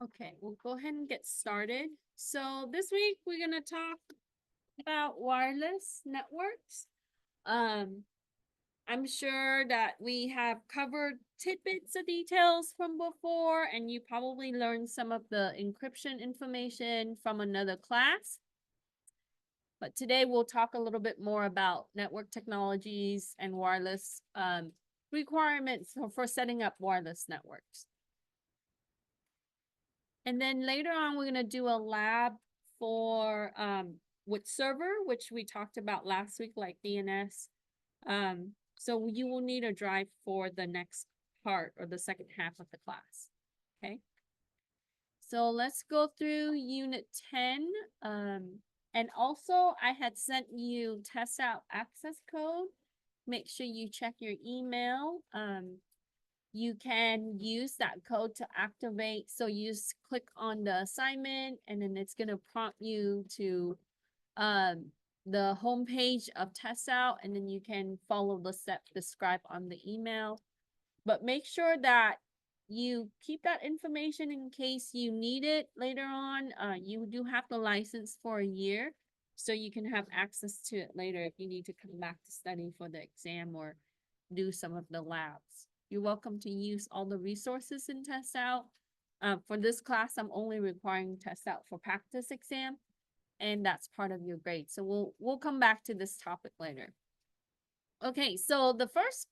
Okay, we'll go ahead and get started. So this week we're going to talk about wireless networks. Um, I'm sure that we have covered tidbits of details from before, and you probably learned some of the encryption information from another class. But today we'll talk a little bit more about network technologies and wireless requirements for setting up wireless networks. And then later on, we're going to do a lab for with server, which we talked about last week, like DNS. So you will need a drive for the next part or the second half of the class. Okay. So let's go through unit 10. And also I had sent you test out access code. Make sure you check your email. You can use that code to activate. So you just click on the assignment and then it's going to prompt you to the homepage of test out, and then you can follow the steps described on the email. But make sure that you keep that information in case you need it later on. You do have the license for a year, so you can have access to it later if you need to come back to study for the exam or do some of the labs. You're welcome to use all the resources in test out. For this class, I'm only requiring test out for practice exam, and that's part of your grade. So we'll come back to this topic later. Okay, so the first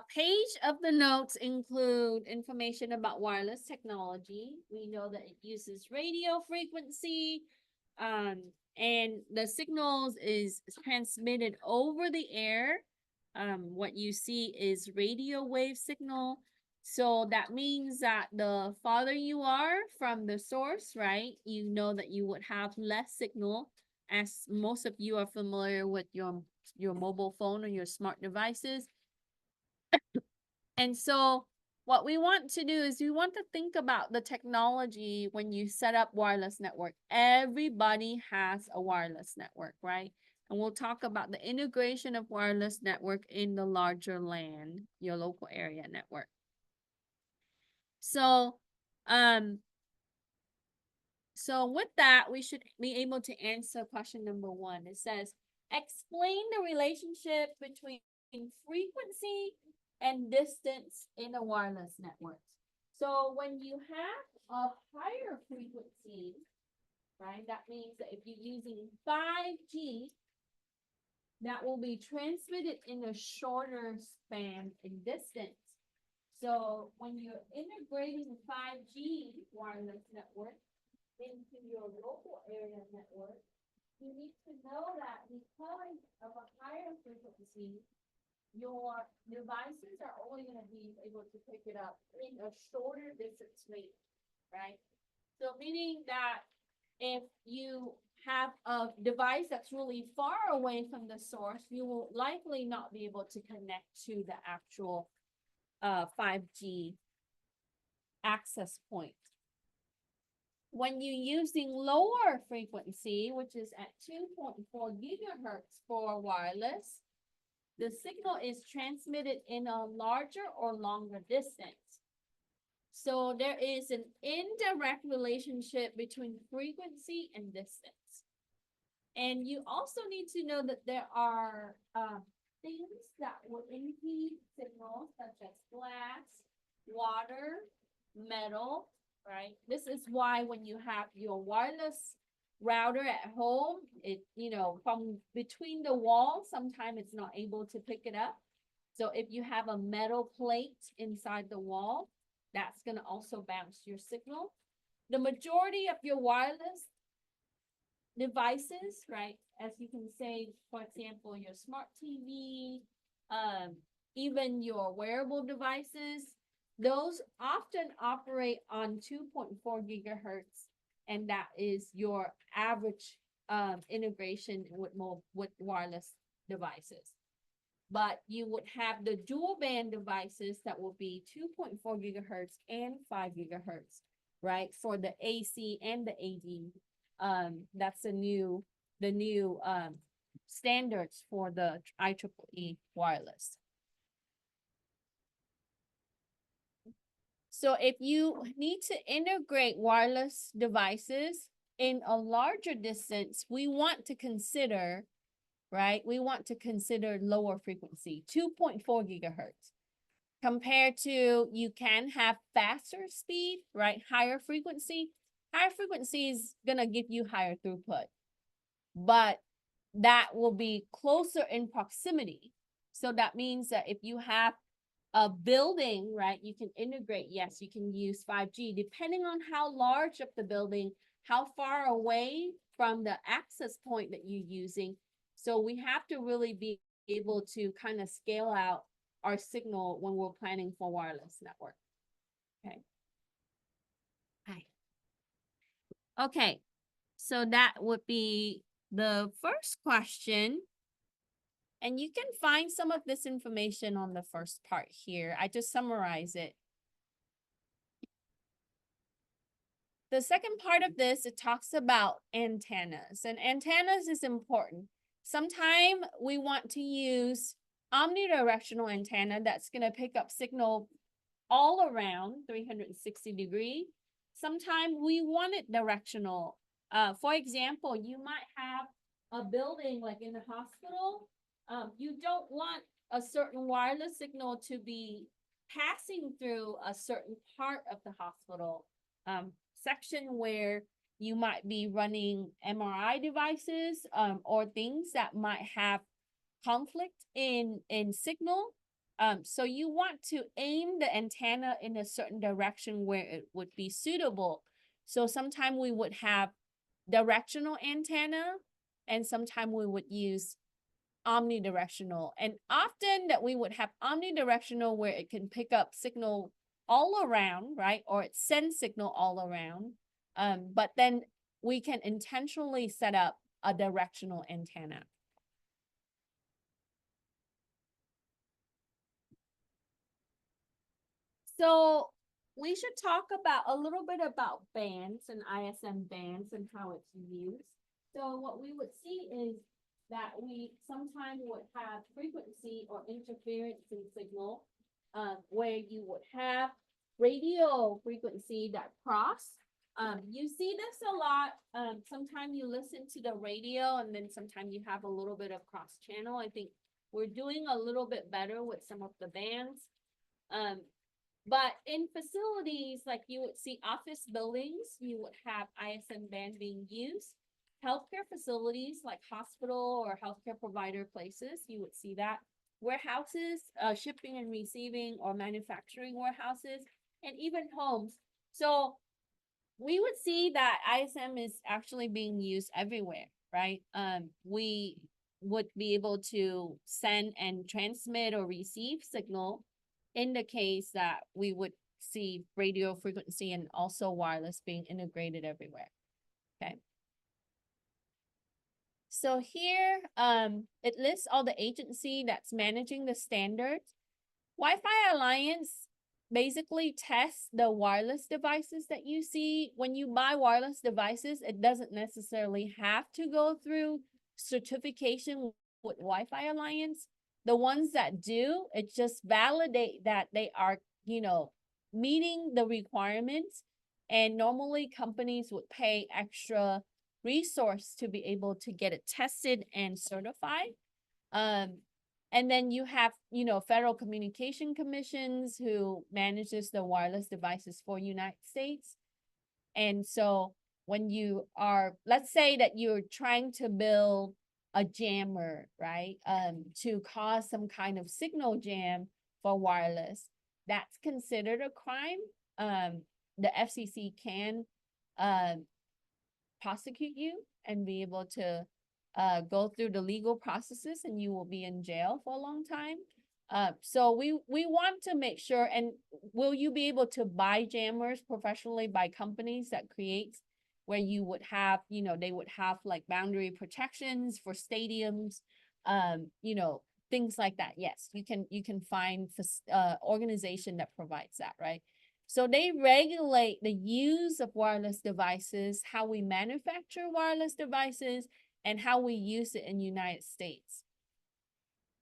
page of the notes include information about wireless technology. We know that it uses radio frequency, and the signals is transmitted over the air. What you see is radio wave signal. So that means that the farther you are from the source, right, you know that you would have less signal, as most of you are familiar with your mobile phone or your smart devices. And so what we want to do is we want to think about the technology when you set up wireless network. Everybody has a wireless network, right? And we'll talk about the integration of wireless network in the larger LAN, your local area network. So, with that, we should be able to answer question number 1. It says, explain the relationship between frequency and distance in a wireless network. So when you have a higher frequency, right, that means that if you're using 5G, that will be transmitted in a shorter span in distance. So when you're integrating 5G wireless network into your local area network, you need to know that because of a higher frequency, your devices are only going to be able to pick it up in a shorter distance range, right? So meaning that if you have a device that's really far away from the source, you will likely not be able to connect to the actual 5G access point. When you're using lower frequency, which is at 2.4 gigahertz for wireless, the signal is transmitted in a larger or longer distance. So there is an indirect relationship between frequency and distance. And you also need to know that there are things that will impede signals, such as glass, water, metal, right? This is why when you have your wireless router at home, it, from between the walls, sometimes it's not able to pick it up. So if you have a metal plate inside the wall, that's going to also bounce your signal. The majority of your wireless devices, right, as you can say, for example, your smart TV, even your wearable devices, those often operate on 2.4 gigahertz, and that is your average integration with wireless devices. But you would have the dual band devices that will be 2.4 gigahertz and 5 gigahertz, right? For the AC and the AD. That's the new standards for the IEEE wireless. So if you need to integrate wireless devices in a larger distance, we want to consider, right? We want to consider lower frequency, 2.4 gigahertz. Compared to, you can have faster speed, right? Higher frequency. Higher frequency is gonna give you higher throughput, but that will be closer in proximity. So that means that if you have a building, right, you can integrate, yes, you can use 5G, depending on how large of the building, how far away from the access point that you're using. So we have to really be able to kind of scale out our signal when we're planning for wireless network. Okay. Hi. Okay, so that would be the first question. And you can find some of this information on the first part here. I just summarize it. The second part of this, it talks about antennas, and antennas is important. Sometime we want to use omnidirectional antenna that's going to pick up signal all around 360 degree. Sometimes we want it directional. For example, you might have a building like in the hospital. You don't want a certain wireless signal to be passing through a certain part of the hospital section where you might be running MRI devices or things that might have conflict in signal. So you want to aim the antenna in a certain direction where it would be suitable. So sometimes we would have directional antenna, and sometimes we would use omnidirectional. And often that we would have omnidirectional where it can pick up signal all around, right? Or it sends signal all around. But then we can intentionally set up a directional antenna. So we should talk about a little bit about bands and ISM bands and how it's used. So what we would see is that we sometimes would have frequency or interference in signal, where you would have radio frequency that cross. You see this a lot. Sometimes you listen to the radio and then sometimes you have a little bit of cross channel. I think we're doing a little bit better with some of the bands. But in facilities, like you would see office buildings, you would have ISM band being used. Healthcare facilities like hospital or healthcare provider places, you would see that. Warehouses, shipping and receiving or manufacturing warehouses, and even homes. So we would see that ISM is actually being used everywhere, right? We would be able to send and transmit or receive signal in the case that we would see radio frequency and also wireless being integrated everywhere. Okay. So here, it lists all the agency that's managing the standards. Wi-Fi Alliance basically tests the wireless devices that you see. When you buy wireless devices, it doesn't necessarily have to go through certification with Wi-Fi Alliance. The ones that do, it just validate that they are, meeting the requirements. And normally companies would pay extra resource to be able to get it tested and certified. And then you have, Federal Communication Commissions who manages the wireless devices for United States. And so when you are, let's say that you're trying to build a jammer, right? To cause some kind of signal jam for wireless, that's considered a crime. The FCC can prosecute you and be able to go through the legal processes, and you will be in jail for a long time. So we want to make sure, and will you be able to buy jammers professionally by companies that create, where you would have, they would have like boundary protections for stadiums, things like that. Yes, you can find organization that provides that, right? So they regulate the use of wireless devices, how we manufacture wireless devices, and how we use it in the United States.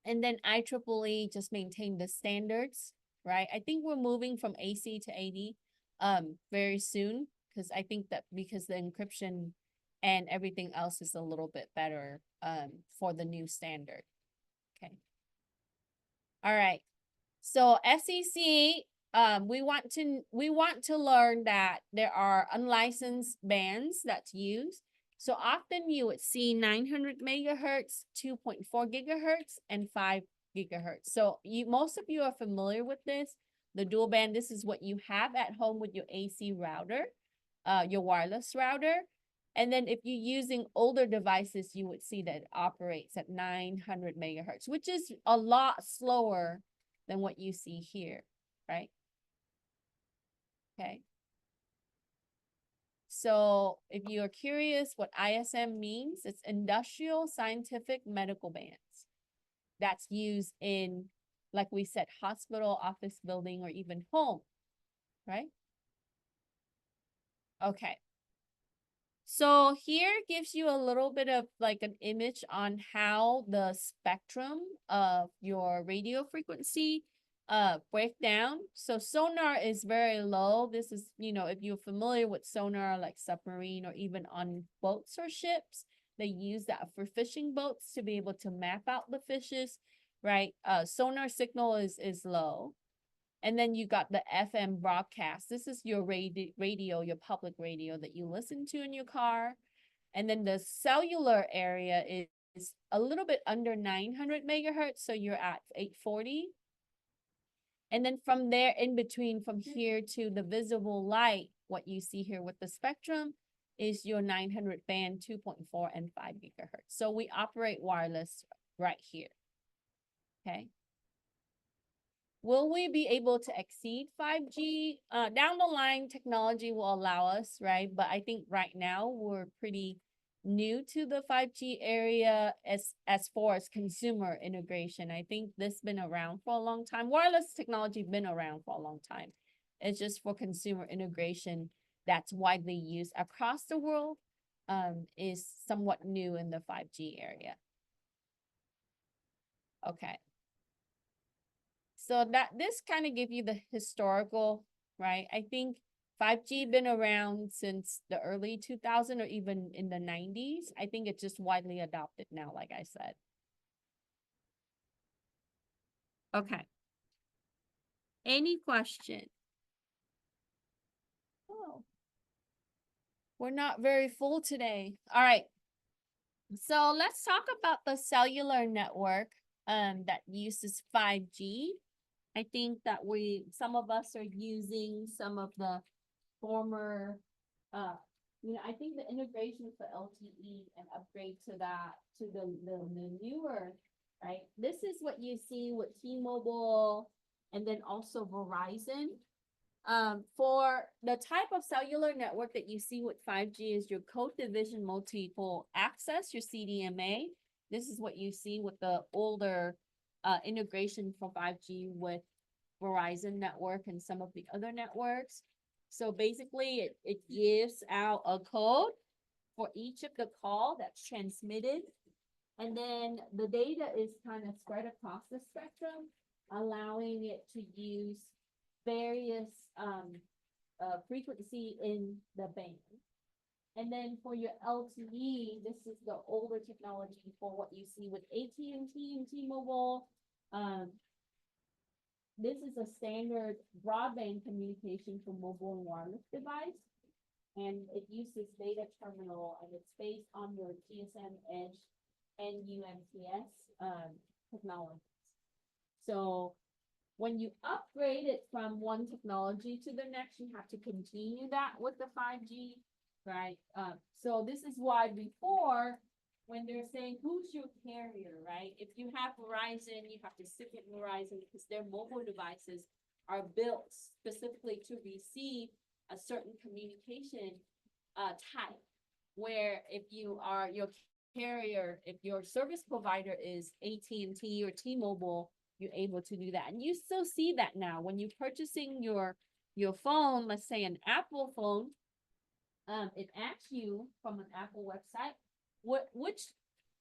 And then IEEE just maintain the standards right? I think we're moving from AC to AD very soon, because I think that because the encryption and everything else is a little bit better for the new standard. Okay. All right. So FCC, we want to learn that there are unlicensed bands that's used. So often you would see 900 megahertz, 2.4 gigahertz, and 5 gigahertz. So most of you are familiar with this. The dual band, this is what you have at home with your AC router, your wireless router. And then if you're using older devices, you would see that it operates at 900 megahertz, which is a lot slower than what you see here, right? Okay. So if you are curious what ISM means, it's industrial, scientific, medical bands. That's used in, like we said, hospital, office building, or even home, right? Okay. So here gives you a little bit of like an image on how the spectrum of your radio frequency break down. So sonar is very low. This is, if you're familiar with sonar, like submarine or even on boats or ships, they use that for fishing boats to be able to map out the fishes, right? Sonar signal is low. And then you got the FM broadcast. This is your radio, your public radio that you listen to in your car. And then the cellular area is a little bit under 900 megahertz. So you're at 840. And then from there, in between, from here to the visible light, what you see here with the spectrum is your 900 band, 2.4 and 5 gigahertz. So we operate wireless right here. Okay. Will we be able to exceed 5G? Down the line, technology will allow us, right? But I think right now we're pretty new to the 5G area as far as consumer integration. I think this been around for a long time. Wireless technology been around for a long time. It's just for consumer integration that's widely used across the world is somewhat new in the 5G area. Okay. So that this kind of give you the historical, right? I think 5G been around since the early 2000 or even in the 90s. I think it's just widely adopted now, like I said. Okay. Any question? Oh, we're not very full today. All right. So let's talk about the cellular network that uses 5G. I think that some of us are using some of the former, I think the integration for LTE and upgrade to that, to the newer, right? This is what you see with T-Mobile and then also Verizon. For the type of cellular network that you see with 5G is your code division multiple access, your CDMA. This is what you see with the older integration for 5G with Verizon network and some of the other networks. So basically it gives out a code for each of the call that's transmitted. And then the data is kind of spread across the spectrum, allowing it to use various frequency in the band. And then for your LTE, this is the older technology for what you see with AT&T and T-Mobile. This is a standard broadband communication for mobile and wireless device. And it uses data terminal and it's based on your GSM Edge and UMTS technologies. So when you upgrade it from one technology to the next, you have to continue that with the 5G, right? So this is why before, when they're saying, who's your carrier, right? If you have Verizon, you have to stick with Verizon because their mobile devices are built specifically to receive a certain communication type, where if you are your carrier, if your service provider is AT&T or T-Mobile, you're able to do that. And you still see that now when you're purchasing your phone, let's say an Apple phone, it asks you from an Apple website, which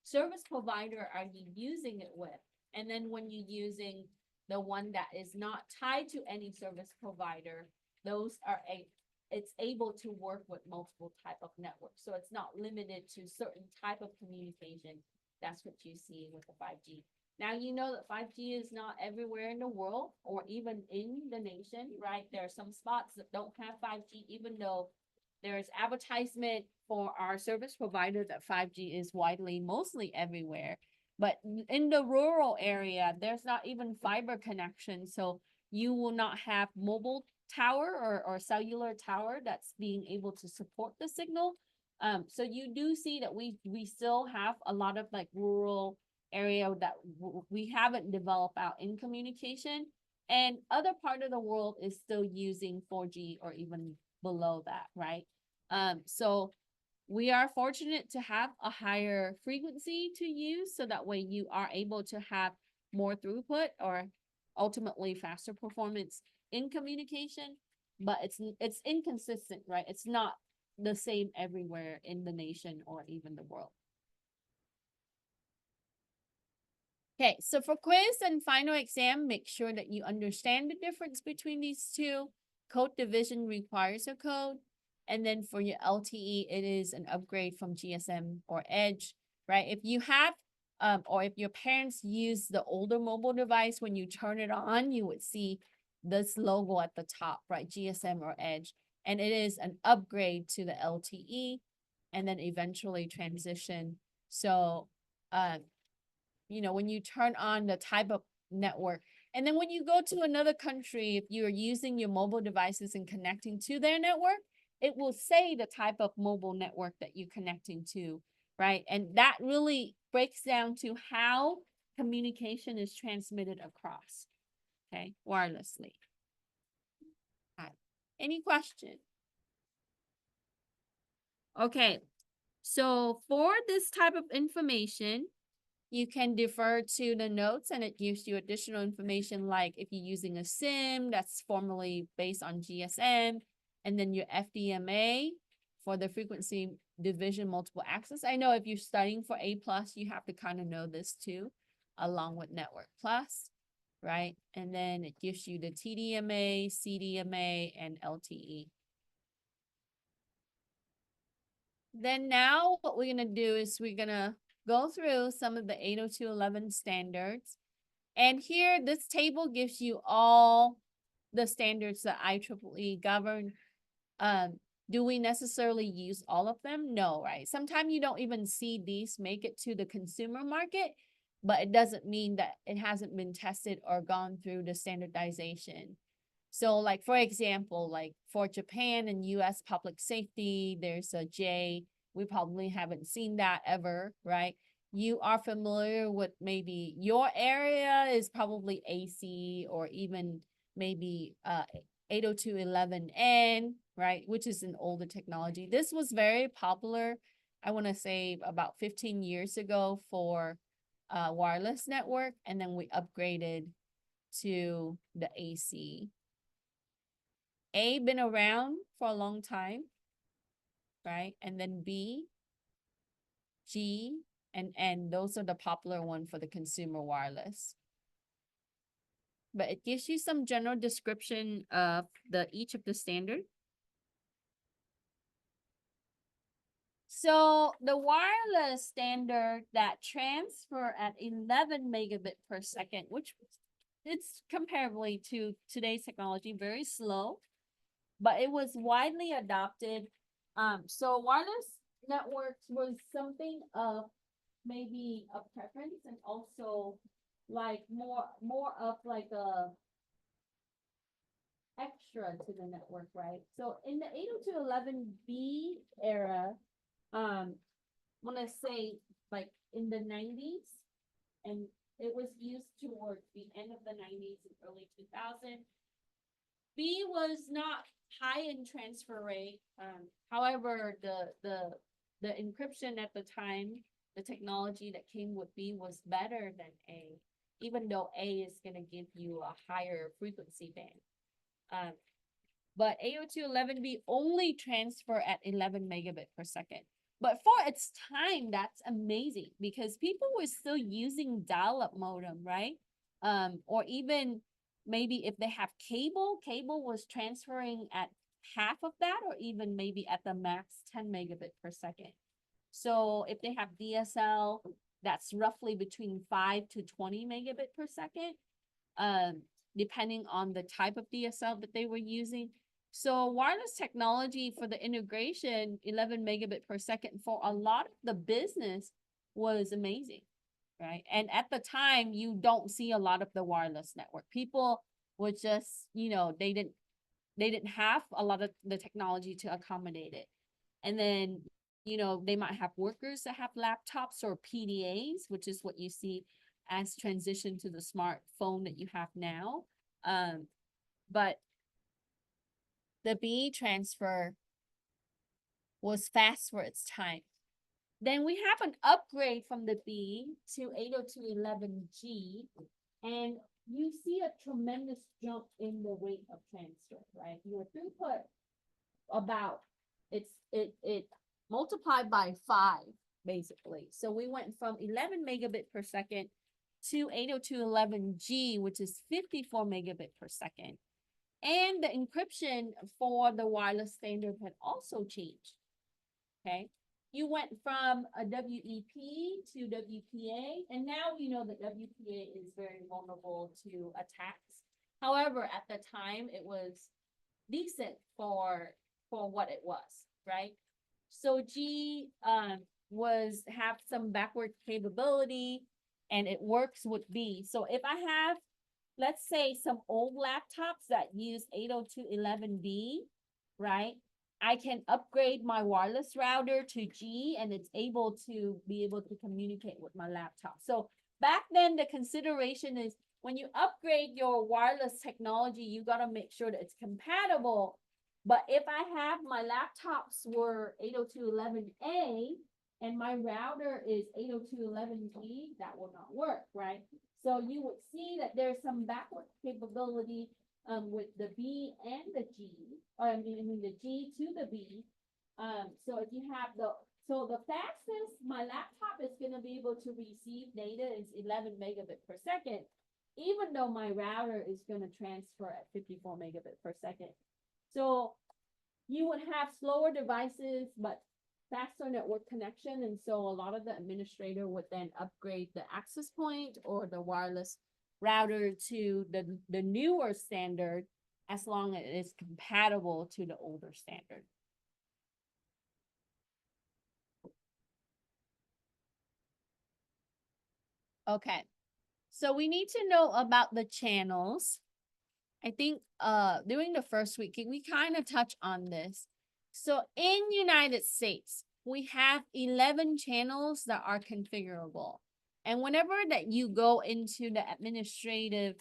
service provider are you using it with? And then when you're using the one that is not tied to any service provider, those are it's able to work with multiple type of networks. So it's not limited to certain type of communication. That's what you see with the 5G. Now you know that 5G is not everywhere in the world or even in the nation, right? There are some spots that don't have 5G, even though there's advertisement for our service provider that 5G is widely, mostly everywhere. But in the rural area, there's not even fiber connection. So you will not have mobile tower or cellular tower that's being able to support the signal. So you do see that we still have a lot of like rural area that we haven't developed out in communication, and other part of the world is still using 4G or even below that, right? So we are fortunate to have a higher frequency to use, so that way you are able to have more throughput or ultimately faster performance in communication, but it's inconsistent, right? It's not the same everywhere in the nation or even the world. Okay, so for quiz and final exam, make sure that you understand the difference between these two. Code division requires a code. And then for your LTE, it is an upgrade from GSM or Edge, right? If you have, or if your parents use the older mobile device, when you turn it on, you would see this logo at the top, right? GSM or Edge. And it is an upgrade to the LTE and then eventually transition. So, when you turn on the type of network, and then when you go to another country, if you're using your mobile devices and connecting to their network, it will say the type of mobile network that you're connecting to, right? And that really breaks down to how communication is transmitted across, okay, wirelessly. All right. Any question? Okay, so for this type of information, you can defer to the notes and it gives you additional information, like if you're using a SIM that's formally based on GSM, and then your FDMA for the frequency division multiple access. I know if you're studying for A+, you have to kind of know this too, along with Network Plus, right? And then it gives you the TDMA, CDMA, and LTE. Then now what we're going to do is we're going to go through some of the 802.11 standards. And here, this table gives you all the standards that IEEE govern. Do we necessarily use all of them? No, right? Sometimes you don't even see these make it to the consumer market, but it doesn't mean that it hasn't been tested or gone through the standardization. So like, for example, like for Japan and US public safety, there's a J. We probably haven't seen that ever, right? You are familiar with maybe your area is probably AC or even maybe 802.11n, right? Which is an older technology. This was very popular, I want to say about 15 years ago for wireless network, and then we upgraded to the AC. A been around for a long time, right? And then B, G, and N, those are the popular one for the consumer wireless. But it gives you some general description of each of the standard. So the wireless standard that transfer at 11 megabit per second, which it's comparably to today's technology, very slow, but it was widely adopted. So wireless networks was something of maybe a preference, and also like more of like a extra to the network, right? So in the 802.11b era, when I say like in the 90s, and it was used towards the end of the 90s and early 2000s. B was not high in transfer rate. However, the encryption at the time, the technology that came with B was better than A, even though A is going to give you a higher frequency band. But 802.11b only transfer at 11 megabit per second. But for its time, that's amazing because people were still using dial-up modem, right? Or even maybe if they have cable was transferring at half of that, or even maybe at the max 10 megabit per second. So if they have DSL, that's roughly between 5 to 20 megabit per second, depending on the type of DSL that they were using. So wireless technology for the integration, 11 megabit per second for a lot of the business was amazing, right? And at the time, you don't see a lot of the wireless network. People would just, they didn't have a lot of the technology to accommodate it. And then, they might have workers that have laptops or PDAs, which is what you see as transition to the smartphone that you have now. But the BE transfer was fast for its time. Then we have an upgrade from the B to 802.11g, and you see a tremendous jump in the rate of transfer, right? Your throughput it multiplied by 5, basically. So we went from 11 megabit per second to 802.11g, which is 54 megabit per second. And the encryption for the wireless standard had also changed. Okay. You went from a WEP to WPA, and now you know that WPA is very vulnerable to attacks. However, at the time, it was decent for what it was, right? So G have some backward capability, and it works with B. So if I have, let's say, some old laptops that use 802.11b, right? I can upgrade my wireless router to G, and it's able to communicate with my laptop. So back then, the consideration is when you upgrade your wireless technology, you got to make sure that it's compatible. But if I have my laptops were 802.11a and my router is 802.11b, that will not work, right? So you would see that there's some backward capability with the B and the G, or I mean the G to the B. So if you have the fastest my laptop is going to be able to receive data is 11 megabit per second, even though my router is going to transfer at 54 megabit per second. So you would have slower devices, but faster network connection. And so a lot of the administrator would then upgrade the access point or the wireless router to the newer standard, as long as it is compatible to the older standard. Okay, so we need to know about the channels. I think during the first week, we kind of touch on this. So in United States, we have 11 channels that are configurable. And whenever that you go into the administrative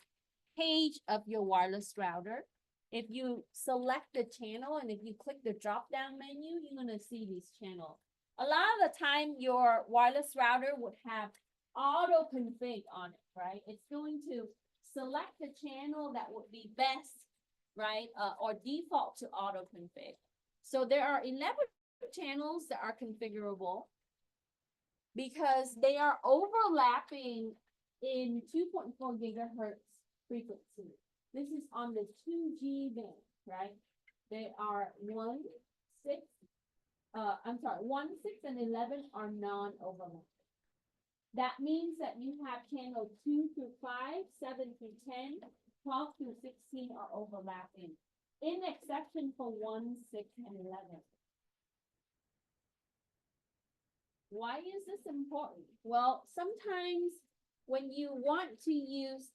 page of your wireless router, if you select the channel and if you click the drop down menu, you're going to see these channels. A lot of the time, your wireless router would have auto config on it, right? It's going to select the channel that would be best, right? Or default to auto config. So there are 11 channels that are configurable because they are overlapping in 2.4 gigahertz frequency. This is on the 2G band, right? They are 1, 6, 1, 6, and 11 are non-overlapping. That means that you have channel 2 through 5, 7 through 10, 12 through 16 are overlapping, in exception for 1, 6, and 11. Why is this important? Well, sometimes when you want to use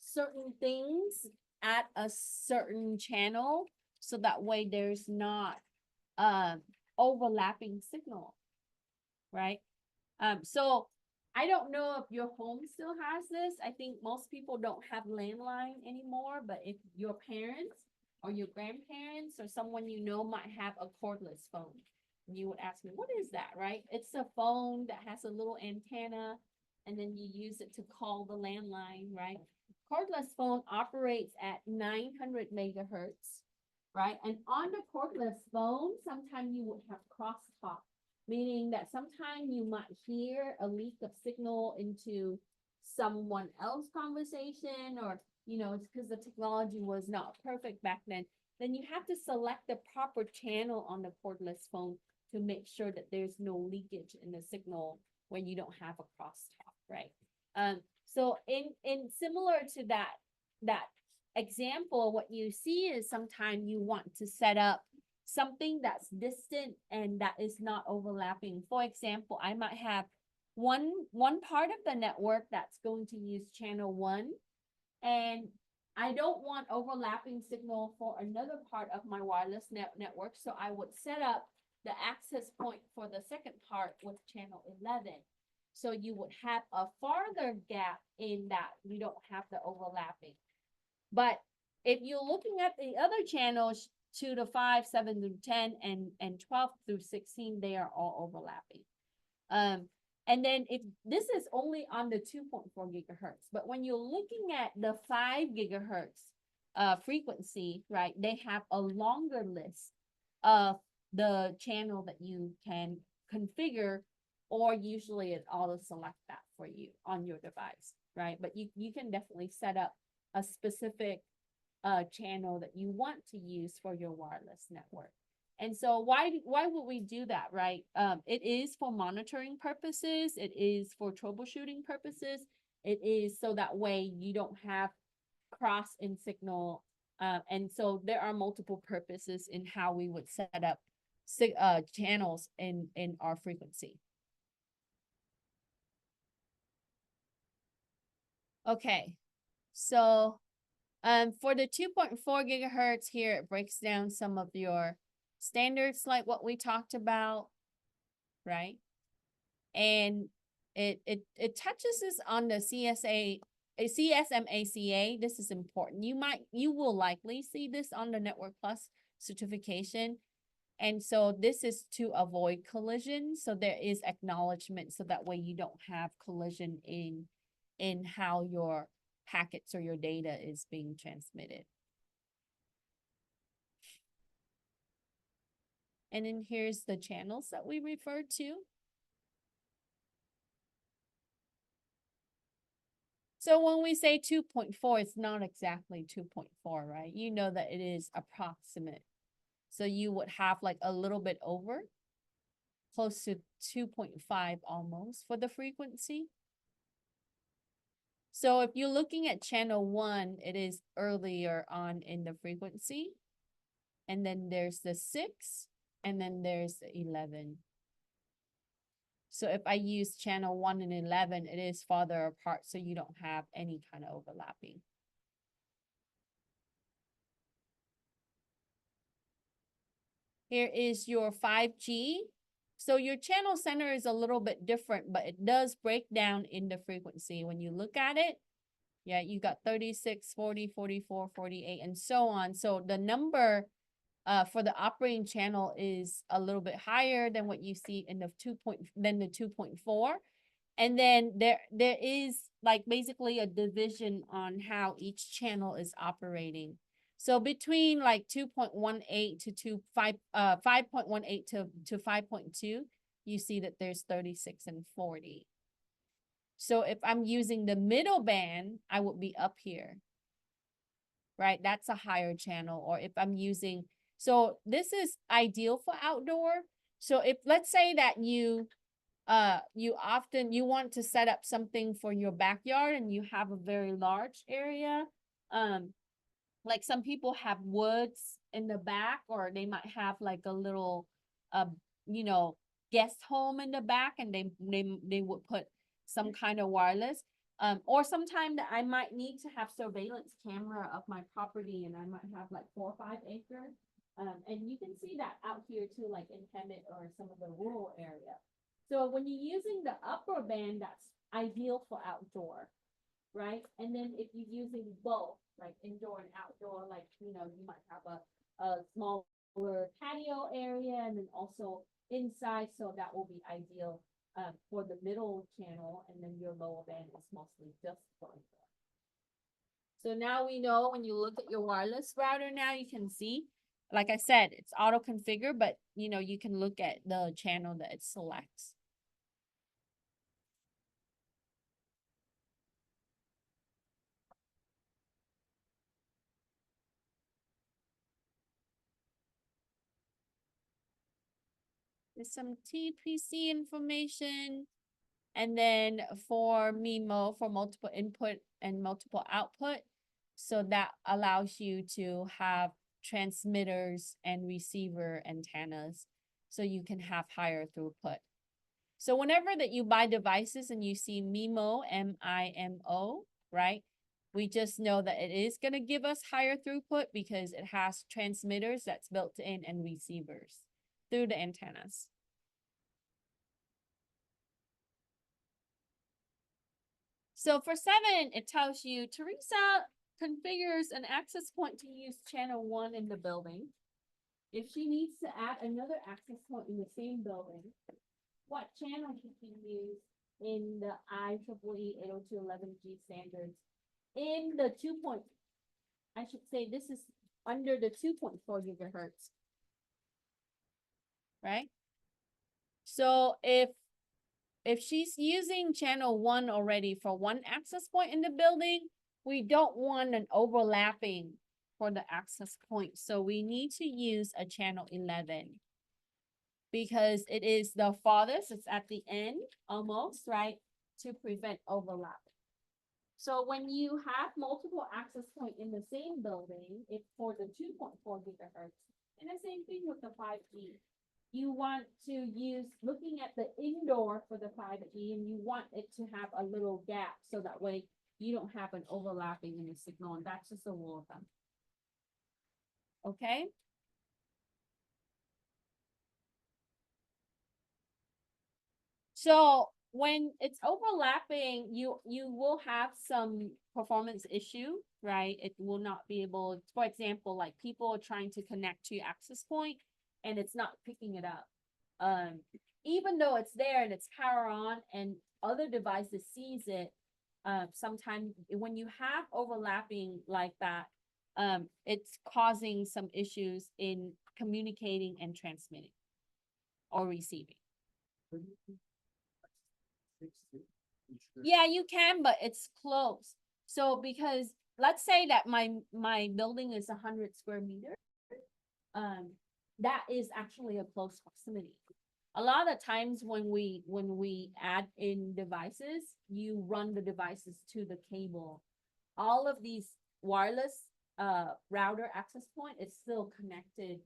certain things at a certain channel, so that way there's not overlapping signal, right? So I don't know if your home still has this. I think most people don't have landline anymore, but if your parents or your grandparents or someone you know might have a cordless phone, you would ask me, what is that, right? It's a phone that has a little antenna, and then you use it to call the landline, right? Cordless phone operates at 900 megahertz, right? And on the cordless phone, sometimes you would have crosstalk, meaning that sometimes you might hear a leak of signal into someone else conversation, or, it's because the technology was not perfect back then you have to select the proper channel on the cordless phone to make sure that there's no leakage in the signal when you don't have a crosstalk, right? So in similar to that example, what you see is sometimes you want to set up something that's distant and that is not overlapping. For example, I might have one part of the network that's going to use channel 1, and I don't want overlapping signal for another part of my wireless network, so I would set up the access point for the second part with channel 11. So you would have a farther gap in that you don't have the overlapping. But if you're looking at the other channels, 2 to 5, 7 to 10, and 12 through 16, they are all overlapping. And then if this is only on the 2.4 gigahertz, but when you're looking at the 5 gigahertz frequency, right, they have a longer list of the channel that you can configure, or usually it auto select that for you on your device, right? But you can definitely set up a specific channel that you want to use for your wireless network. And so why would we do that, right? It is for monitoring purposes. It is for troubleshooting purposes. It is so that way you don't have cross in signal. And so there are multiple purposes in how we would set up channels in our frequency. Okay, so for the 2.4 gigahertz here, it breaks down some of your standards like what we talked about, right? And it touches us on the CSMACA. This is important. You will likely see this on the Network Plus certification. And so this is to avoid collision. So there is acknowledgement, so that way you don't have collision in how your packets or your data is being transmitted. And then here's the channels that we refer to. So when we say 2.4, it's not exactly 2.4, right? You know that it is approximate. So you would have like a little bit over, close to 2.5 almost for the frequency. So if you're looking at channel 1, it is earlier on in the frequency. And then there's the 6, and then there's the 11. So if I use channel 1 and 11, it is farther apart, so you don't have any kind of overlapping. Here is your 5G. So your channel center is a little bit different, but it does break down in the frequency. When you look at it, yeah, you got 36, 40, 44, 48, and so on. So the number for the operating channel is a little bit higher than what you see in the 2.4. And then there is like basically a division on how each channel is operating. So between like 2.18 to 5.18 to 5.2, you see that there's 36 and 40. So if I'm using the middle band, I would be up here, right? That's a higher channel. Or if I'm using, so this is ideal for outdoor. So if let's say that you want to set up something for your backyard and you have a very large area, like some people have woods in the back, or they might have like a little guest home in the back, and they would put some kind of wireless, or sometime that I might need to have surveillance camera of my property, and I might have like 4 or 5 acres, and you can see that out here too, like in Hemet or some of the rural area. So when you're using the upper band, that's ideal for outdoor, right? And then if you're using both, like indoor and outdoor, like, you might have a smaller patio area and then also inside. So that will be ideal for the middle channel. And then your lower band is mostly just for indoor. So now we know when you look at your wireless router, now you can see, like I said, it's auto configure, but you can look at the channel that it selects. There's some TPC information. And then for MIMO, for multiple input and multiple output. So that allows you to have transmitters and receiver antennas, so you can have higher throughput. So whenever that you buy devices and you see MIMO, M-I-M-O, right? We just know that it is going to give us higher throughput because it has transmitters that's built in and receivers through the antennas. So for 7, it tells you Teresa configures an access point to use channel 1 in the building. If she needs to add another access point in the same building, what channel should she use in the IEEE 802.11g standards? In the I should say this is under the 2.4 gigahertz. Right? So if she's using channel 1 already for one access point in the building, we don't want an overlapping for the access point. So we need to use a channel 11 because it is the farthest, it's at the end almost, right? To prevent overlap. So when you have multiple access point in the same building, it's for the 2.4 gigahertz, and the same thing with the 5G. You want to use, looking at the indoor for the 5G, and you want it to have a little gap so that way you don't have an overlapping in the signal, and that's just a rule of thumb. Okay? So when it's overlapping, you will have some performance issue, right? It will not be able, for example, like people are trying to connect to your access point and it's not picking it up. Even though it's there and it's power on and other devices sees it, sometimes when you have overlapping like that, it's causing some issues in communicating and transmitting or receiving. Yeah, you can, but it's close. So because let's say that my building is 100 square meters, that is actually a close proximity. A lot of times when we add in devices, you run the devices to the cable. All of these wireless router access point is still connected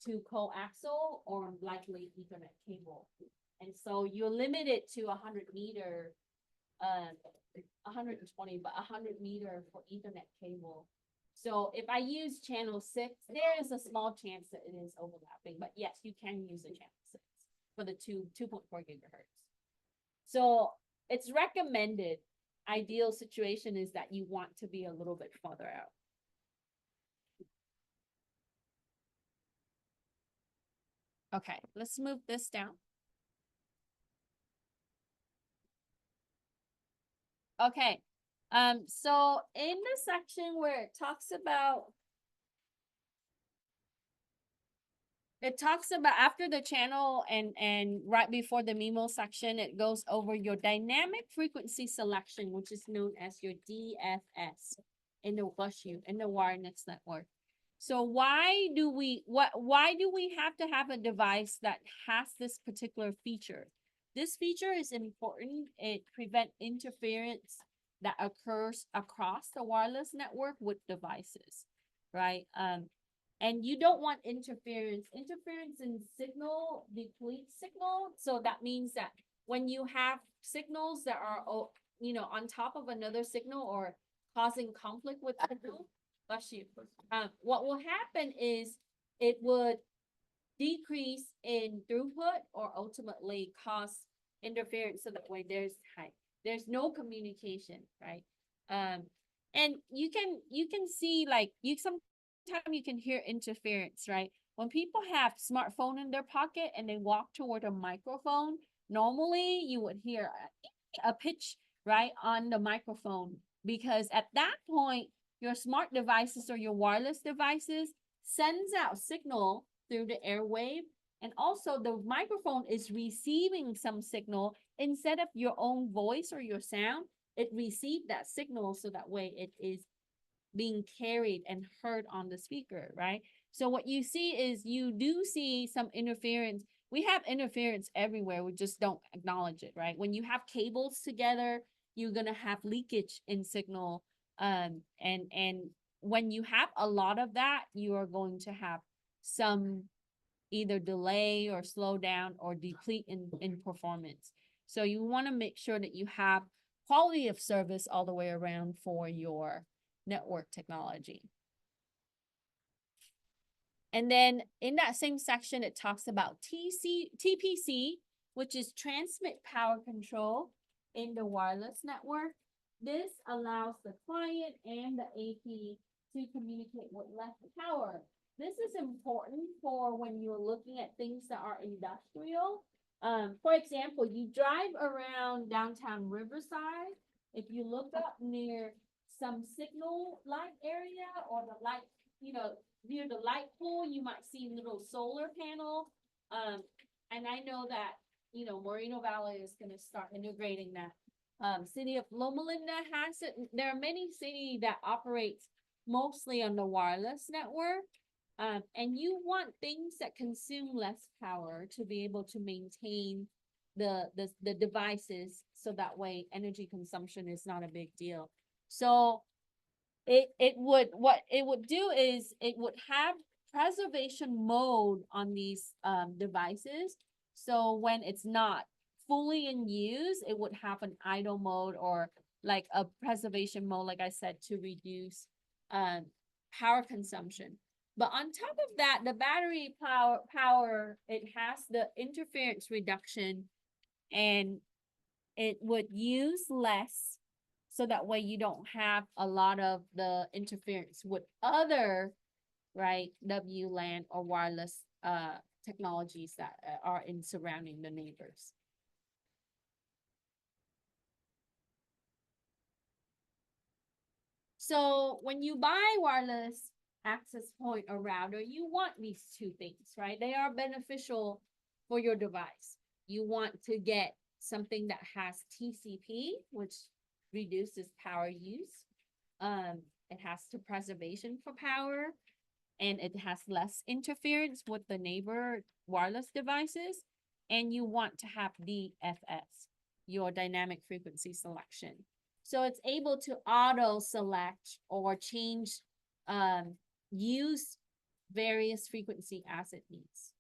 to coaxial or likely Ethernet cable. And so you're limited to 100 meter, 120, but 100 meter for Ethernet cable. So if I use channel 6, there is a small chance that it is overlapping, but yes, you can use a channel 6 for the 2.4 gigahertz. So it's recommended. Ideal situation is that you want to be a little bit further out. Okay, let's move this down. Okay, so in the section where it talks about after the channel and right before the MIMO section, it goes over your dynamic frequency selection, which is known as your DFS in the WSU, in the wireless network. So why do we have to have a device that has this particular feature? This feature is important. It prevents interference that occurs across the wireless network with devices, right? And you don't want interference. Interference in signal depletes signal. So that means that when you have signals that are, on top of another signal or causing conflict with signal, what will happen is it would decrease in throughput or ultimately cause interference. So that way there's no communication, right? And you can see like sometimes you can hear interference, right? When people have smartphone in their pocket and they walk toward a microphone, normally you would hear a pitch, right, on the microphone, because at that point, your smart devices or your wireless devices sends out signal through the airwave, and also the microphone is receiving some signal. Instead of your own voice or your sound, it received that signal, so that way it is being carried and heard on the speaker, right? So what you see is you do see some interference we have interference everywhere. We just don't acknowledge it, right? When you have cables together, you're gonna have leakage in signal. And when you have a lot of that, you are going to have some either delay or slow down or deplete in performance. So you want to make sure that you have quality of service all the way around for your network technology. And then in that same section, it talks about TPC, which is transmit power control in the wireless network. This allows the client and the AP to communicate with less power. This is important for when you're looking at things that are industrial. For example, you drive around downtown Riverside. If you look up near some signal light area or the light, near the light pole, you might see little solar panel. And I know that, Moreno Valley is going to start integrating that. City of Loma Linda has it. There are many cities that operates mostly on the wireless network. And you want things that consume less power to be able to maintain the devices, so that way energy consumption is not a big deal. So what it would do is it would have preservation mode on these devices. So when it's not fully in use, it would have an idle mode or like a preservation mode, like I said, to reduce power consumption. But on top of that, the battery power, it has the interference reduction, and it would use less, so that way you don't have a lot of the interference with other, right, WLAN or wireless technologies that are in surrounding the neighbors. So when you buy wireless access point or router, you want these two things, right? They are beneficial for your device. You want to get something that has TCP, which reduces power use. It has the preservation for power, and it has less interference with the neighbor wireless devices. And you want to have DFS, your dynamic frequency selection. So it's able to auto select or change, use various frequency as it needs.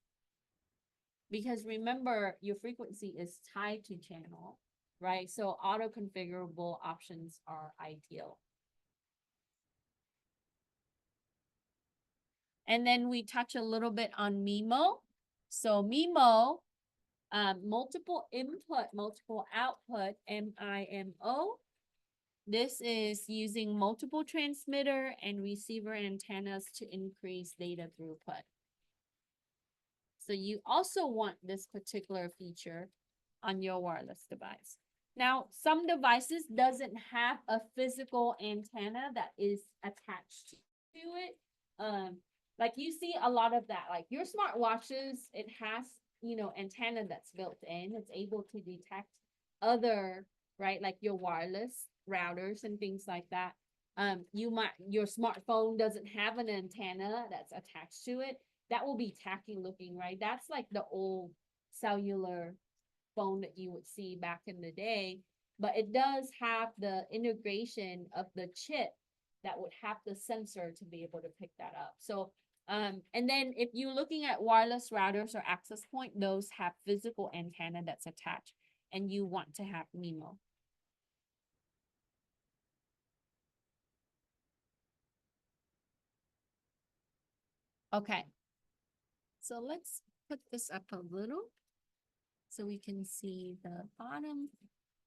Because remember, your frequency is tied to channel, right? So auto configurable options are ideal. And then we touch a little bit on MIMO. So MIMO, multiple input, multiple output, MIMO. This is using multiple transmitter and receiver antennas to increase data throughput. So you also want this particular feature on your wireless device. Now, some devices doesn't have a physical antenna that is attached to it. Like you see a lot of that, like your smartwatches, it has, antenna that's built in. It's able to detect other, right, like your wireless routers and things like that. Your smartphone doesn't have an antenna that's attached to it. That will be tacky looking, right? That's like the old cellular phone that you would see back in the day. But it does have the integration of the chip that would have the sensor to be able to pick that up. So, and then if you're looking at wireless routers or access point, those have physical antenna that's attached, and you want to have MIMO. Okay. So let's put this up a little so we can see the bottom.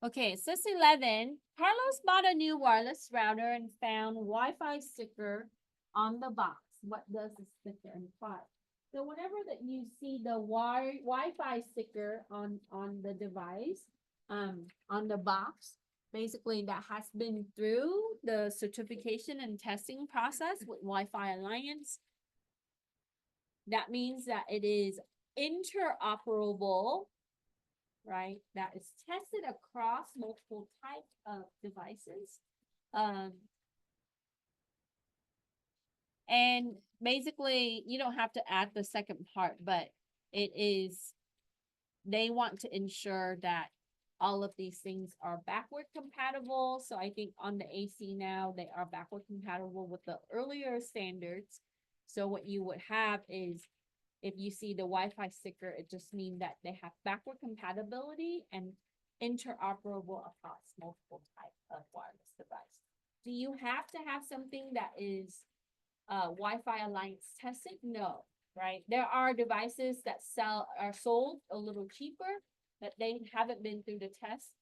Okay, it says 11. Carlos bought a new wireless router and found Wi-Fi sticker on the box. What does the sticker imply? So whenever that you see the Wi-Fi sticker on the device, on the box, basically that has been through the certification and testing process with Wi-Fi Alliance. That means that it is interoperable, right? That is tested across multiple types of devices. And basically, you don't have to add the second part, but it is they want to ensure that all of these things are backward compatible. So I think on the AC now, they are backward compatible with the earlier standards. So what you would have is, if you see the Wi-Fi sticker, it just means that they have backward compatibility and interoperable across multiple types of wireless device. Do you have to have something that is Wi-Fi Alliance tested? No, right? There are devices that are sold a little cheaper, that they haven't been through the test.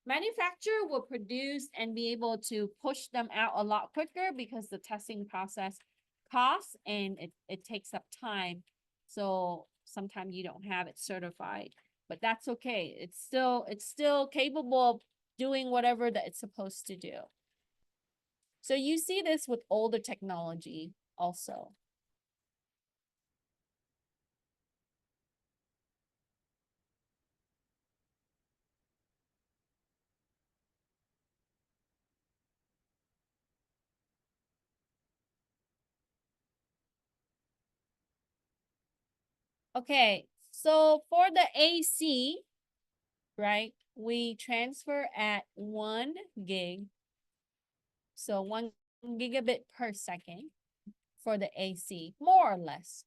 Manufacturer will produce and be able to push them out a lot quicker because the testing process costs and it takes up time. So sometimes you don't have it certified, but that's okay. It's still capable of doing whatever that it's supposed to do. So you see this with older technology also. Okay, so for the AC, right, we transfer at 1 gig. So 1 gigabit per second for the AC, more or less.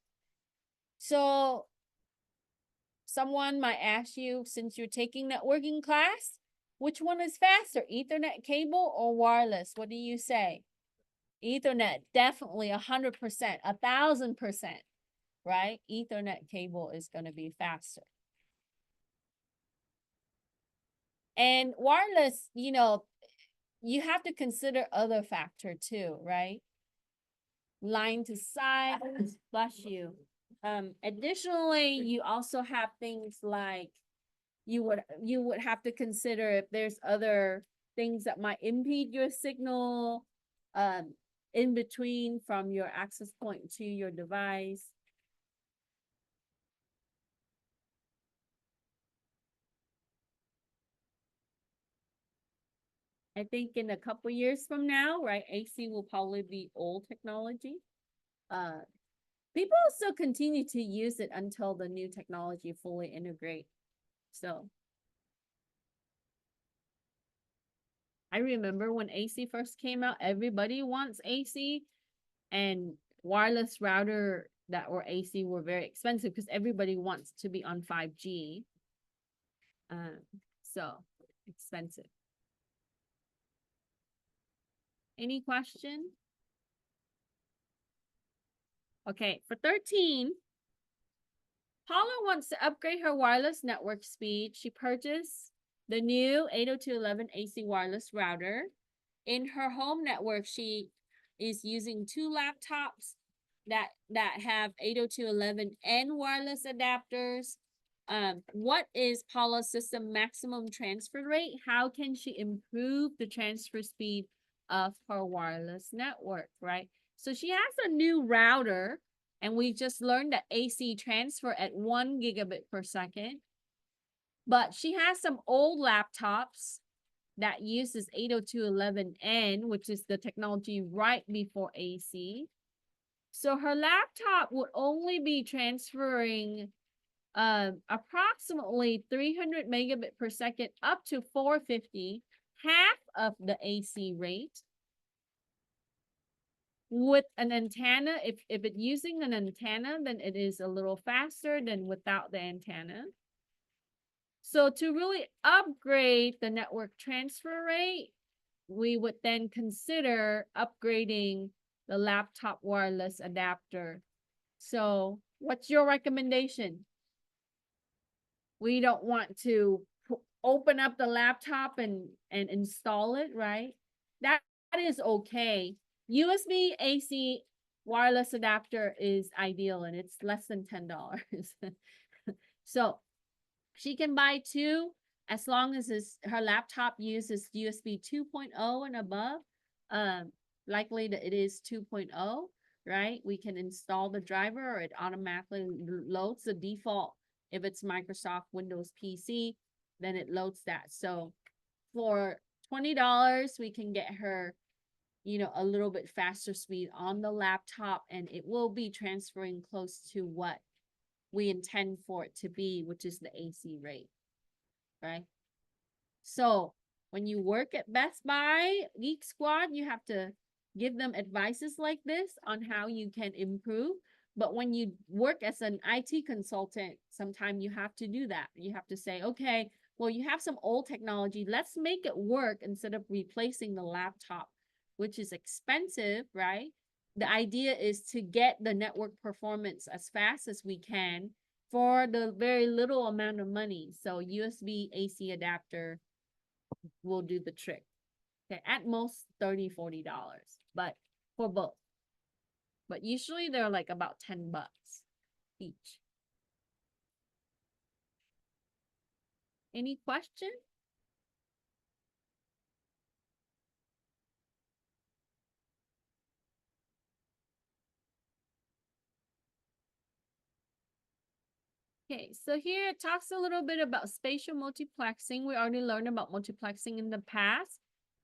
So someone might ask you, since you're taking networking class, which one is faster, Ethernet cable or wireless? What do you say? Ethernet, definitely 100%, 1000%, right? Ethernet cable is going to be faster. And wireless, you have to consider other factor too, right? Line to side, bless you. Additionally, you also have things like you would have to consider if there's other things that might impede your signal in between from your access point to your device. I think in a couple years from now, right, AC will probably be old technology. People still continue to use it until the new technology fully integrate. So I remember when AC first came out, everybody wants AC, and wireless router that were AC were very expensive because everybody wants to be on 5G. So expensive. Any question? Okay, for 13, Paula wants to upgrade her wireless network speed. She purchased the new 802.11 AC wireless router. In her home network, she is using 2 laptops that have 802.11 and wireless adapters. What is Paula's system maximum transfer rate? How can she improve the transfer speed of her wireless network, right? So she has a new router, and we just learned that AC transfer at 1 gigabit per second. But she has some old laptops that uses 802.11n, which is the technology right before AC. So her laptop would only be transferring approximately 300 megabit per second up to 450, half of the AC rate. With an antenna, if it's using an antenna, then it is a little faster than without the antenna. So to really upgrade the network transfer rate, we would then consider upgrading the laptop wireless adapter. So what's your recommendation? We don't want to open up the laptop and install it, right? That is okay. USB AC wireless adapter is ideal, and it's less than $10. So she can buy 2 as long as her laptop uses USB 2.0 and above. Likely that it is 2.0, right? We can install the driver, or it automatically loads the default. If it's Microsoft Windows PC, then it loads that. So for $20, we can get her, a little bit faster speed on the laptop, and it will be transferring close to what we intend for it to be, which is the AC rate, right? So when you work at Best Buy, Geek Squad, you have to give them advices like this on how you can improve. But when you work as an IT consultant, sometimes you have to do that. You have to say, okay, well, you have some old technology. Let's make it work instead of replacing the laptop, which is expensive, right? The idea is to get the network performance as fast as we can for the very little amount of money. So USB AC adapter will do the trick. Okay, at most $30-40, but for both. But usually they're like about $10 each. Any question? Okay, so here it talks a little bit about spatial multiplexing. We already learned about multiplexing in the past.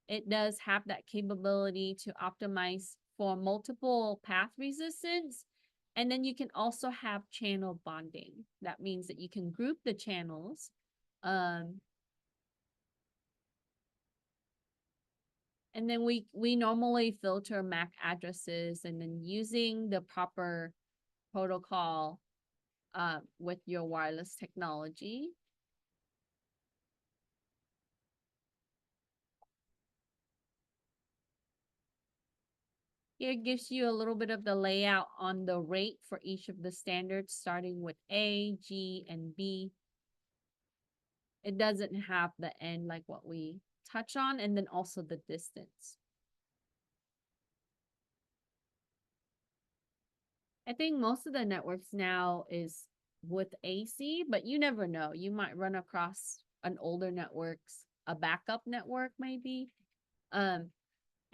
It does have that capability to optimize for multiple path resistance. And then you can also have channel bonding. That means that you can group the channels. And then we normally filter MAC addresses, and then using the proper protocol with your wireless technology. Here gives you a little bit of the layout on the rate for each of the standards, starting with A, G, and B. It doesn't have the N like what we touch on, and then also the distance. I think most of the networks now is with AC, but you never know. You might run across an older networks, a backup network maybe.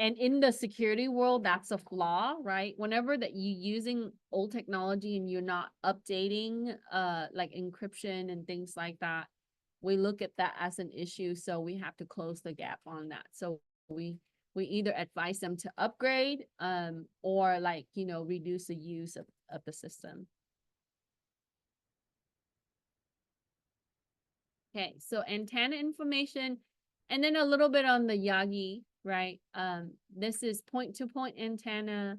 And in the security world, that's a flaw, right? Whenever that you using old technology and you're not updating like encryption and things like that, we look at that as an issue. So we have to close the gap on that. So we either advise them to upgrade or like, you know, reduce the use of the system. Okay, so antenna information, and then a little bit on the Yagi, right? This is point-to-point antenna.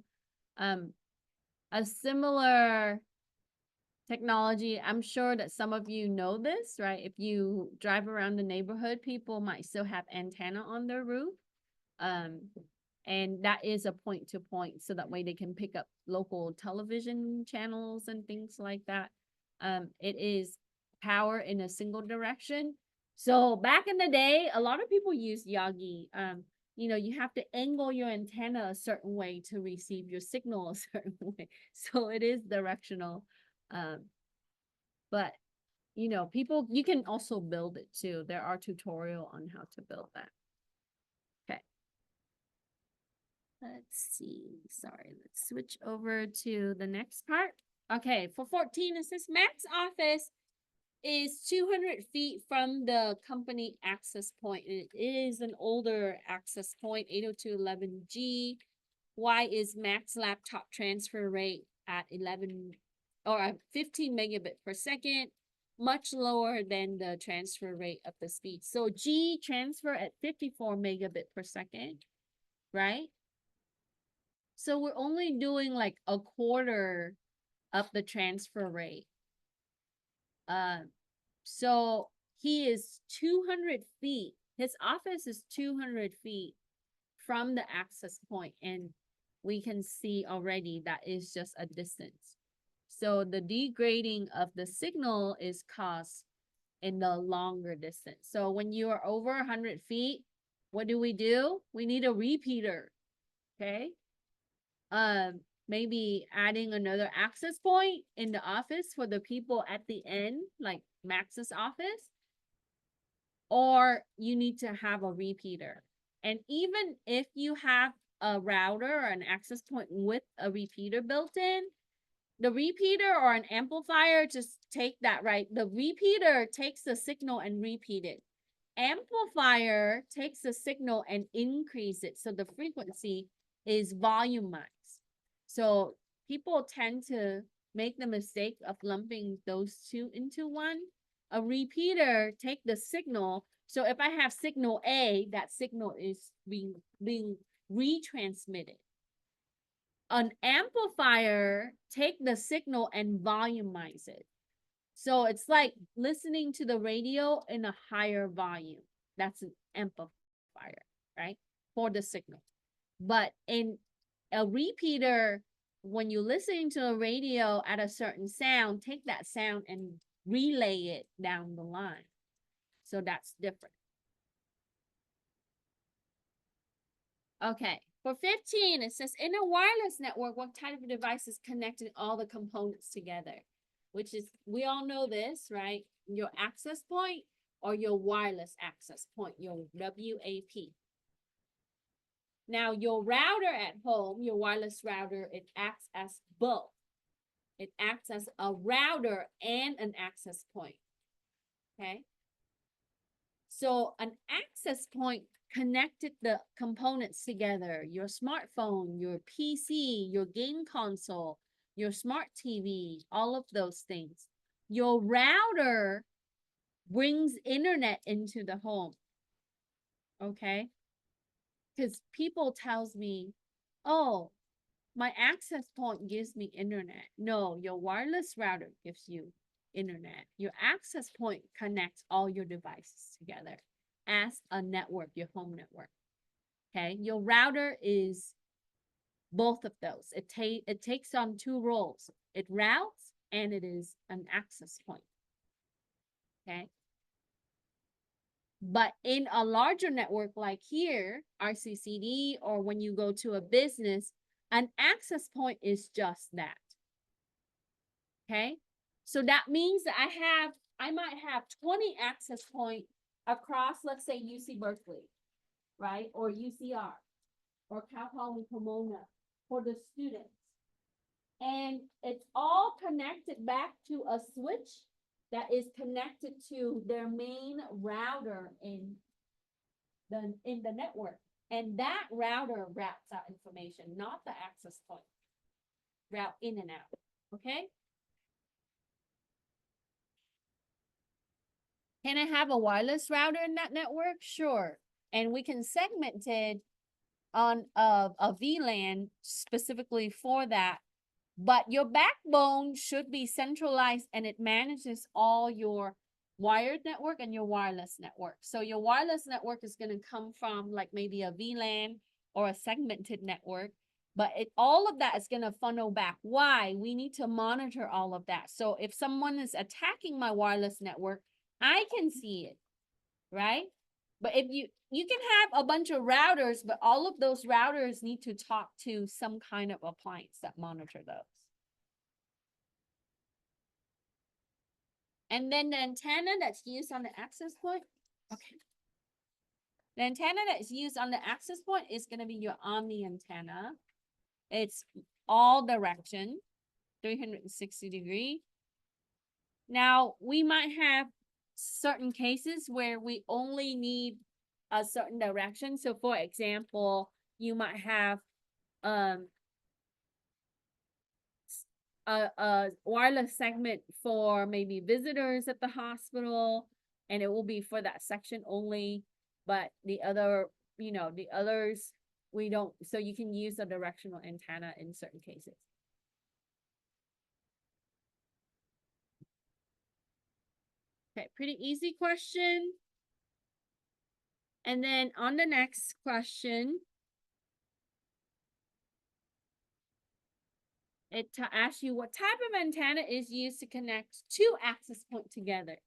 A similar technology, I'm sure that some of you know this, right? If you drive around the neighborhood, people might still have antenna on their roof. And that is a point-to-point, so that way they can pick up local television channels and things like that. It is power in a single direction. So back in the day, a lot of people use Yagi. You know, you have to angle your antenna a certain way to receive your signal a certain way. So it is directional. But you know, people, you can also build it too. There are tutorial on how to build that. Okay. Let's see. Sorry, let's switch over to the next part. Okay, for 14, it says Mac's office is 200 feet from the company access point. It is an older access point, 802.11g. Why is Mac's laptop transfer rate at 11 or 15 megabit per second, much lower than the transfer rate of the speed? So G transfer at 54 megabit per second, right? So we're only doing like a quarter of the transfer rate. So he is 200 feet. His office is 200 feet from the access point, and we can see already that is just a distance. So the degrading of the signal is caused in the longer distance. So when you are over 100 feet, what do? We need a repeater, okay? Maybe adding another access point in the office for the people at the end, like Max's office, or you need to have a repeater. And even if you have a router or an access point with a repeater built in, the repeater or an amplifier, just take that, right? The repeater takes the signal and repeat it. Amplifier takes the signal and increase it, so the frequency is volumized. So people tend to make the mistake of lumping those two into one. A repeater take the signal. So if I have signal A, that signal is being retransmitted. An amplifier take the signal and volumize it. So it's like listening to the radio in a higher volume. That's an amplifier, right? For the signal. But in a repeater, when you're listening to a radio at a certain sound, take that sound and relay it down the line. So that's different. Okay, for 15, it says in a wireless network, what type of device is connecting all the components together? Which is, we all know this, right? Your access point or your wireless access point, your WAP. Now, your router at home, your wireless router, it acts as both. It acts as a router and an access point. Okay. So an access point connected the components together, your smartphone, your PC, your game console, your smart TV, all of those things. Your router brings internet into the home. Okay. Because people tells me, oh, my access point gives me internet. No, your wireless router gives you internet. Your access point connects all your devices together as a network, your home network. Okay, your router is both of those. It takes on two roles. It routes and it is an access point. Okay. But in a larger network like here, RCCD, or when you go to a business, an access point is just that. Okay. So that means that I might have 20 access points across, let's say, UC Berkeley, right? Or UCR, or Cal Poly Pomona for the students. And it's all connected back to a switch that is connected to their main router in the network. And that router routes out information, not the access point. Route in and out. Okay? Can I have a wireless router in that network? Sure. And we can segment it on a VLAN specifically for that. But your backbone should be centralized and it manages all your wired network and your wireless network. So your wireless network is going to come from like maybe a VLAN or a segmented network. But all of that is going to funnel back. Why? We need to monitor all of that. So if someone is attacking my wireless network, I can see it, right? But if you can have a bunch of routers, but all of those routers need to talk to some kind of appliance that monitor those. And then the antenna that's used on the access point. Okay. The antenna that is used on the access point is going to be your omni antenna. It's all direction, 360 degree. Now, we might have certain cases where we only need a certain direction. So for example, you might have a wireless segment for maybe visitors at the hospital, and it will be for that section only, but the other, the others, we don't, so you can use a directional antenna in certain cases. Okay, pretty easy question. And then on the next question, it asks you what type of antenna is used to connect two access points together,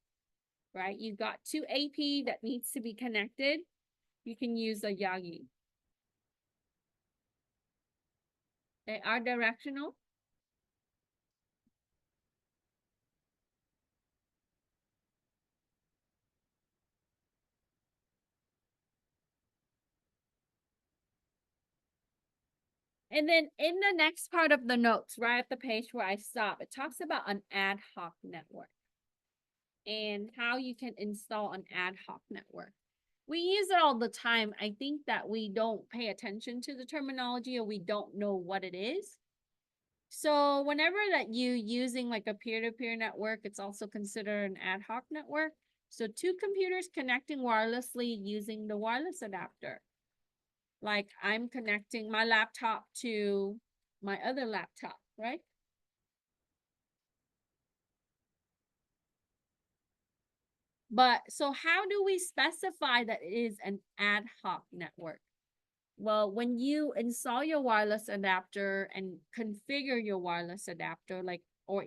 right? You've got two AP that needs to be connected. You can use a Yagi. They are directional. And then in the next part of the notes, right at the page where I stop, it talks about an ad hoc network and how you can install an ad hoc network. We use it all the time. I think that we don't pay attention to the terminology or we don't know what it is. So whenever that you using like a peer-to-peer network, it's also considered an ad hoc network. So two computers connecting wirelessly using the wireless adapter. Like I'm connecting my laptop to my other laptop, right? But so how do we specify that it is an ad hoc network? Well, when you install your wireless adapter and configure your wireless adapter, like, or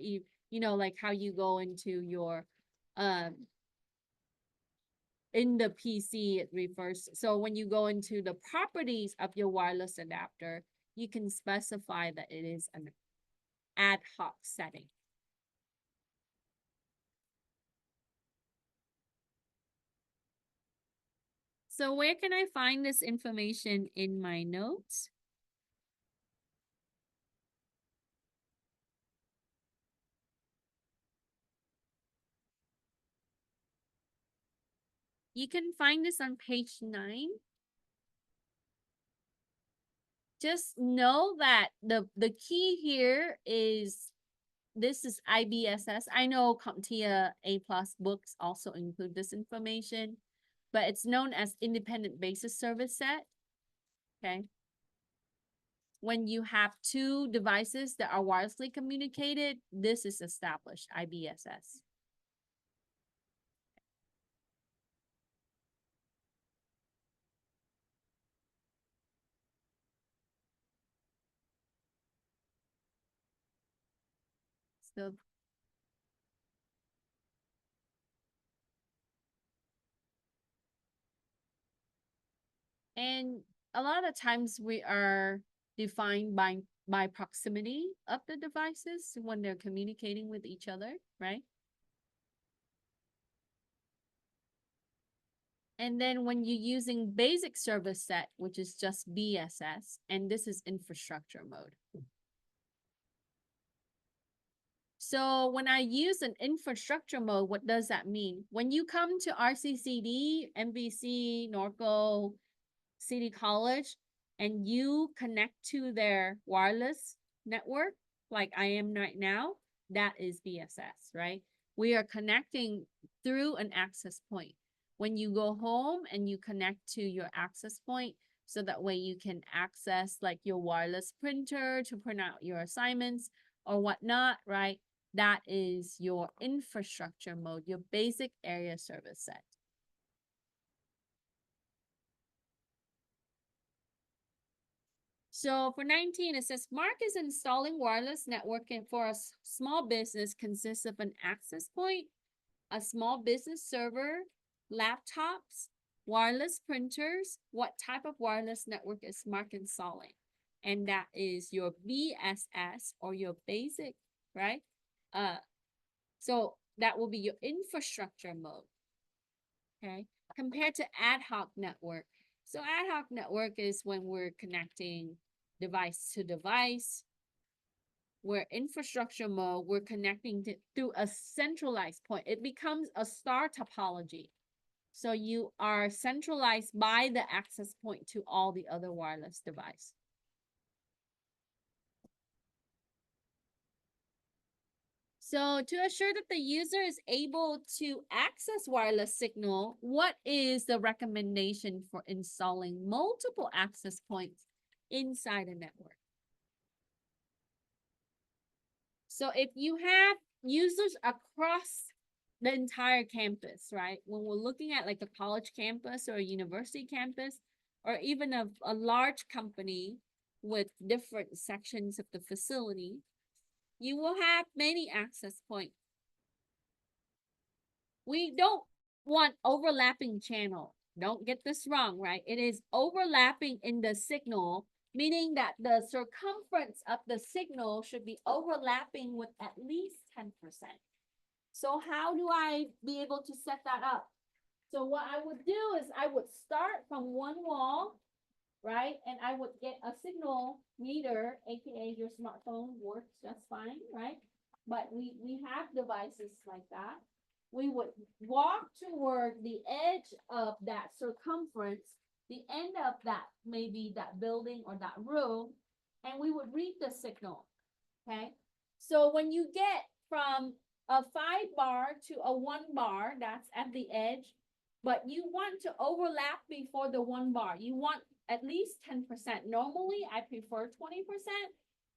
like how you go into your, um, in the PC, it refers. So when you go into the properties of your wireless adapter, you can specify that it is an ad hoc setting. So where can I find this information in my notes? You can find this on page 9. Just know that the key here is this is IBSS. I know CompTIA A+ books also include this information, but it's known as Independent Basis Service Set. Okay. When you have two devices that are wirelessly communicated, this is established, IBSS. So, and a lot of times we are defined by proximity of the devices when they're communicating with each other, right? And then when you're using basic service set, which is just BSS, and this is infrastructure mode. So when I use an infrastructure mode, what does that mean? When you come to RCCD, MVC, Norco, City College, and you connect to their wireless network, like I am right now, that is BSS, right? We are connecting through an access point. When you go home and you connect to your access point, so that way you can access like your wireless printer to print out your assignments or whatnot, right? That is your infrastructure mode, your basic area service set. So for 19, it says Mark is installing wireless networking for a small business consists of an access point, a small business server, laptops, wireless printers. What type of wireless network is Mark installing? And that is your BSS or your basic, right? So that will be your infrastructure mode. Okay. Compared to ad hoc network. So ad hoc network is when we're connecting device to device. Where infrastructure mode, we're connecting through a centralized point. It becomes a star topology. So you are centralized by the access point to all the other wireless device. So to assure that the user is able to access wireless signal, what is the recommendation for installing multiple access points inside a network? So if you have users across the entire campus, right? When we're looking at like a college campus or a university campus, or even a large company with different sections of the facility, you will have many access points. We don't want overlapping channel. Don't get this wrong, right? It is overlapping in the signal, meaning that the circumference of the signal should be overlapping with at least 10%. So how do I be able to set that up? So what I would do is I would start from one wall, right? And I would get a signal meter, aka your smartphone works just fine, right? But we have devices like that. We would walk toward the edge of that circumference, the end of that, maybe that building or that room, and we would read the signal. Okay, so when you get from a 5 bar to a 1 bar, that's at the edge, but you want to overlap before the 1 bar. You want at least 10%. Normally, I prefer 20%.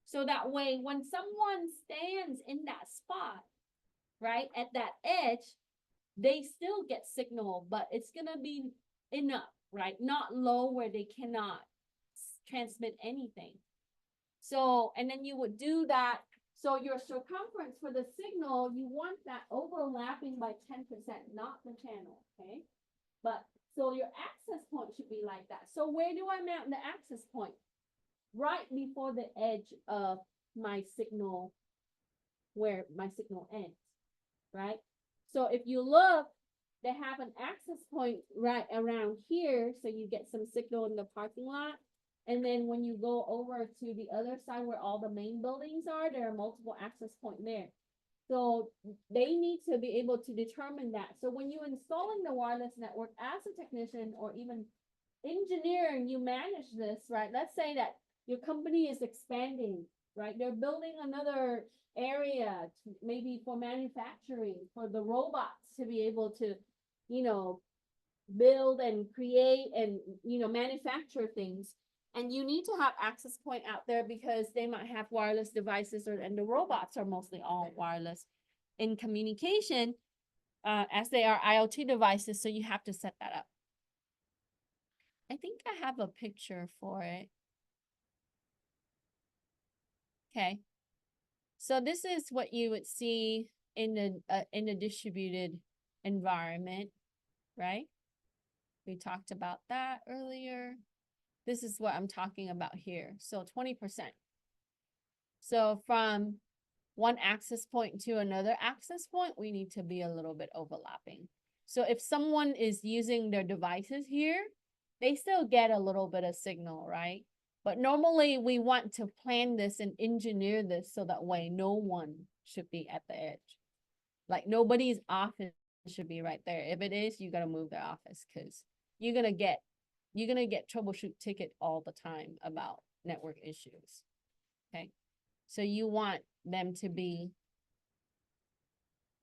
So that way, when someone stands in that spot, right, at that edge, they still get signal, but it's gonna be enough, right? Not low where they cannot transmit anything. So, and then you would do that. So your circumference for the signal, you want that overlapping by 10%, not the channel, okay? But, so your access point should be like that. So where do I mount the access point? Right before the edge of my signal, where my signal ends, right? So if you look, they have an access point right around here, so you get some signal in the parking lot. And then when you go over to the other side where all the main buildings are, there are multiple access points there. So they need to be able to determine that. So when you're installing the wireless network as a technician or even engineer and you manage this, right? Let's say that your company is expanding, right? They're building another area to, maybe for manufacturing, for the robots to be able to, you know, build and create and, you know, manufacture things. And you need to have access point out there because they might have wireless devices, or and the robots are mostly all wireless in communication, as they are IoT devices. So you have to set that up. I think I have a picture for it. Okay. So this is what you would see in a distributed environment, right? We talked about that earlier. This is what I'm talking about here. So 20%. So from one access point to another access point, we need to be a little bit overlapping. So if someone is using their devices here, they still get a little bit of signal, right? But normally we want to plan this and engineer this so that way no one should be at the edge. Like nobody's office should be right there. If it is, you got to move their office because you're gonna get troubleshoot ticket all the time about network issues. Okay. So you want them to be,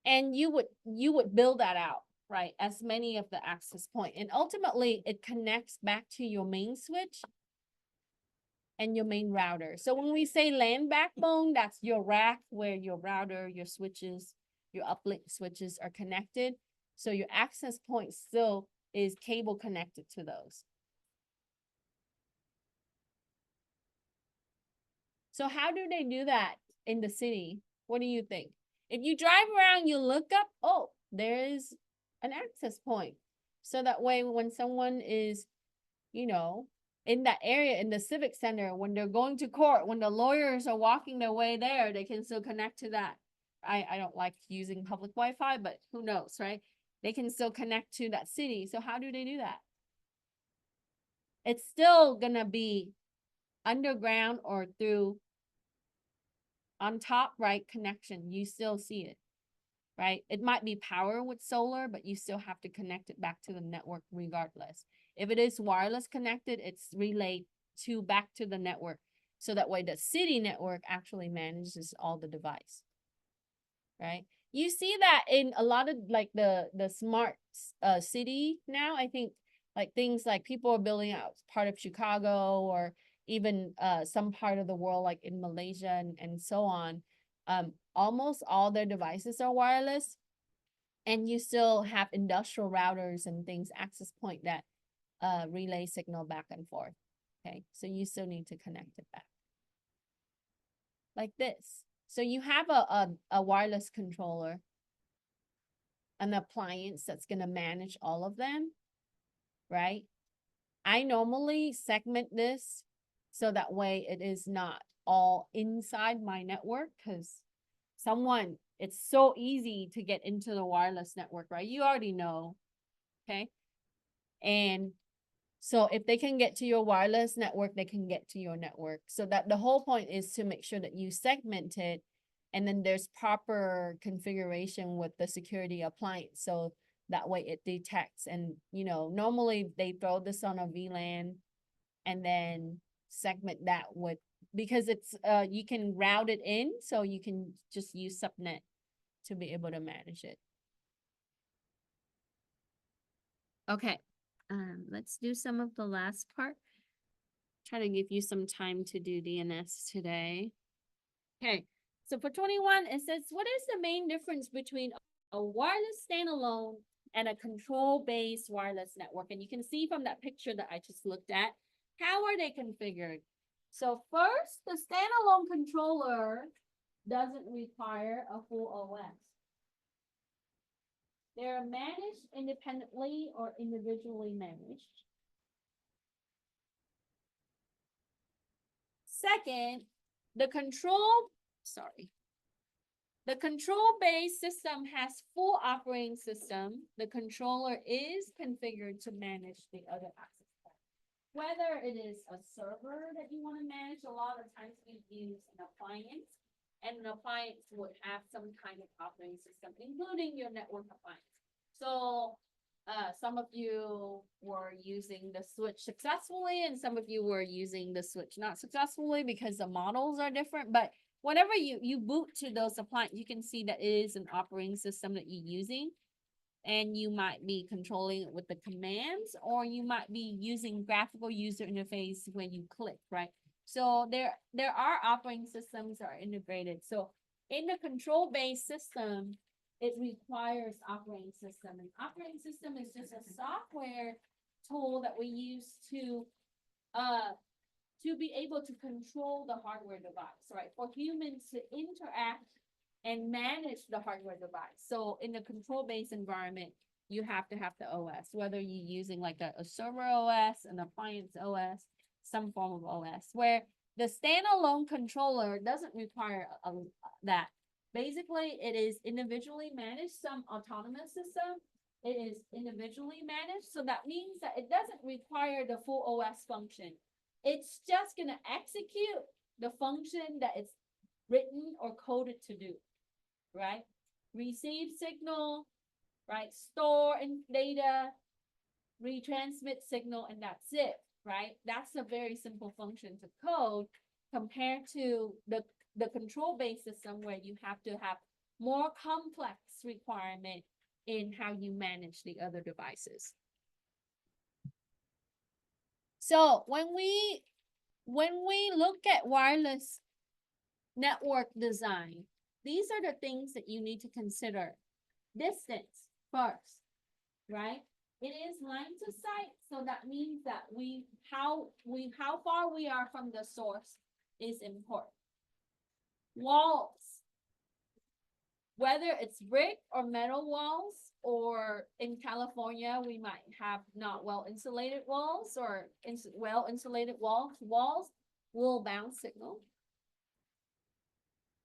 and you would build that out, right? As many of the access point, and ultimately it connects back to your main switch and your main router. So when we say LAN backbone, that's your rack where your router, your switches, your uplink switches are connected. So your access point still is cable connected to those. So how do they do that in the city? What do you think? If you drive around, you look up, oh, there is an access point. So that way when someone is, you know, in that area, in the civic center, when they're going to court, when the lawyers are walking their way there, they can still connect to that. I don't like using public Wi-Fi, but who knows, right? They can still connect to that city. So how do they do that? It's still gonna be underground or through on top right connection. You still see it, right? It might be power with solar, but you still have to connect it back to the network regardless. If it is wireless connected, it's relayed to back to the network. So that way the city network actually manages all the device, right? You see that in a lot of like the smart city now. I think like things like people are building out part of Chicago or even some part of the world like in Malaysia and so on. Almost all their devices are wireless, and you still have industrial routers and things, access point that relay signal back and forth. Okay, so you still need to connect it back like this. So you have a wireless controller, an appliance that's going to manage all of them, right? I normally segment this so that way it is not all inside my network, because it's so easy to get into the wireless network, right? You already know, okay? And so if they can get to your wireless network, they can get to your network. So that the whole point is to make sure that you segment it, and then there's proper configuration with the security appliance. So that way it detects, and you know, normally they throw this on a VLAN and then segment that with because it's you can route it in, so you can just use subnet to be able to manage it. Okay, let's do some of the last part. Try to give you some time to do DNS today. Okay, so for 21, it says, what is the main difference between a wireless standalone and a control-based wireless network? And you can see from that picture that I just looked at, how are they configured? So first, the standalone controller doesn't require a full OS. They're managed independently or individually managed. Second, the control-based system has full operating system. The controller is configured to manage the other access points. Whether it is a server that you want to manage, a lot of times we use an appliance, and an appliance would have some kind of operating system, including your network appliance. So some of you were using the switch successfully, and some of you were using the switch not successfully because the models are different. But whenever you boot to those appliances, you can see that it is an operating system that you're using, and you might be controlling it with the commands, or you might be using graphical user interface when you click, right? So there are operating systems that are integrated. So in the control-based system, it requires operating system. And operating system is just a software tool that we use to be able to control the hardware device, right? For humans to interact and manage the hardware device. So in the control-based environment, you have to have the OS, whether you're using like a server OS, an appliance OS, some form of OS, where the standalone controller doesn't require that. Basically, it is individually managed, some autonomous system. It is individually managed. So that means that it doesn't require the full OS function. It's just going to execute the function that it's written or coded to do, right? Receive signal, right? Store in data, retransmit signal, and that's it, right? That's a very simple function to code compared to the control-based system where you have to have more complex requirement in how you manage the other devices. So when we look at wireless network design, these are the things that you need to consider. Distance first, right? It is line to sight, so that means that how far we are from the source is important. Walls, whether it's brick or metal walls, or in California, we might have not well insulated walls or well insulated walls will bounce signal.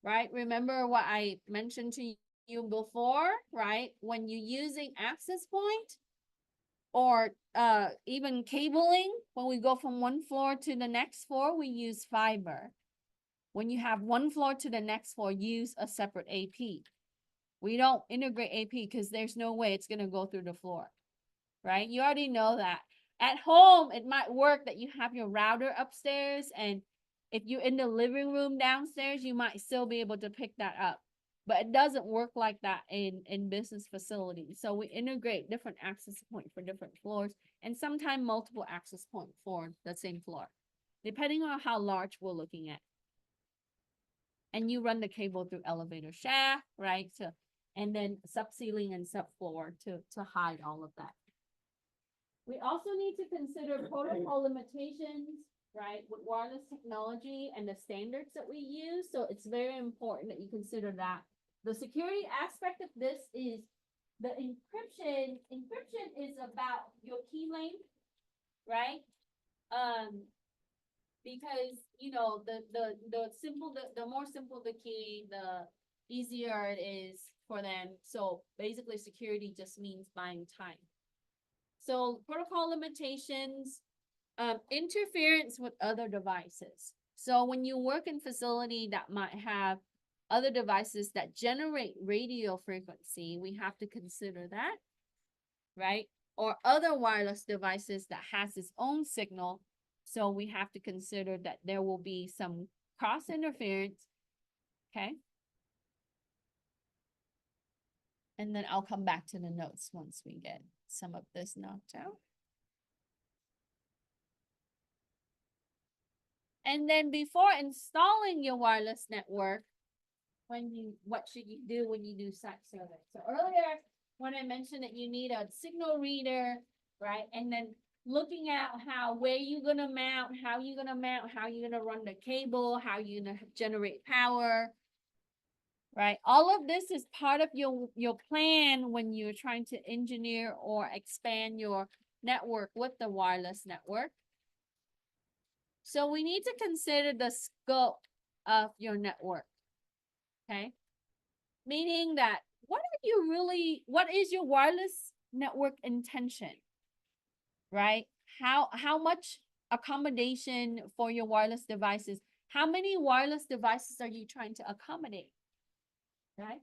Right? Remember what I mentioned to you before, right? When you're using access point or even cabling, when we go from one floor to the next floor, we use fiber. When you have one floor to the next floor, use a separate AP. We don't integrate AP because there's no way it's going to go through the floor, right? You already know that. At home, it might work that you have your router upstairs, and if you're in the living room downstairs, you might still be able to pick that up. But it doesn't work like that in business facilities. So we integrate different access points for different floors, and sometimes multiple access points for the same floor, depending on how large we're looking at. And you run the cable through elevator shaft, right? And then subceiling and subfloor to hide all of that. We also need to consider protocol limitations, right, with wireless technology and the standards that we use. So it's very important that you consider that. The security aspect of this is the encryption. Encryption is about your key length, right? Because you know the more simple the key, the easier it is for them. So basically, security just means buying time. So protocol limitations, interference with other devices. So when you work in facility that might have other devices that generate radio frequency, we have to consider that, right? Or other wireless devices that has its own signal. So we have to consider that there will be some cross interference, okay? And then I'll come back to the notes once we get some of this knocked out. And then before installing your wireless network, what should you do when you do site survey? So earlier, when I mentioned that you need a signal reader, right? And then looking at where you're gonna mount, how you're gonna run the cable, how you're gonna generate power, right? All of this is part of your plan when you're trying to engineer or expand your network with the wireless network. So we need to consider the scope of your network, okay? Meaning that what is your wireless network intention, right? How much accommodation for your wireless devices? How many wireless devices are you trying to accommodate, right?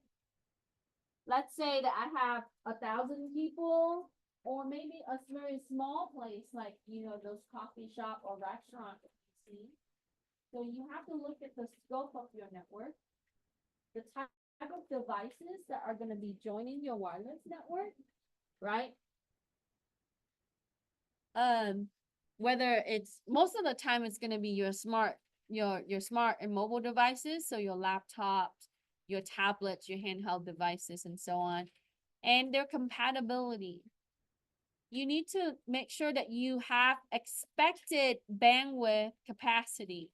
Let's say that I have 1,000 people, or maybe a very small place like, those coffee shop or restaurant that you see. So you have to look at the scope of your network, the type of devices that are going to be joining your wireless network, right? Whether it's most of the time it's going to be your smart and mobile devices, so your laptops, your tablets, your handheld devices, and so on, and their compatibility. You need to make sure that you have expected bandwidth capacity.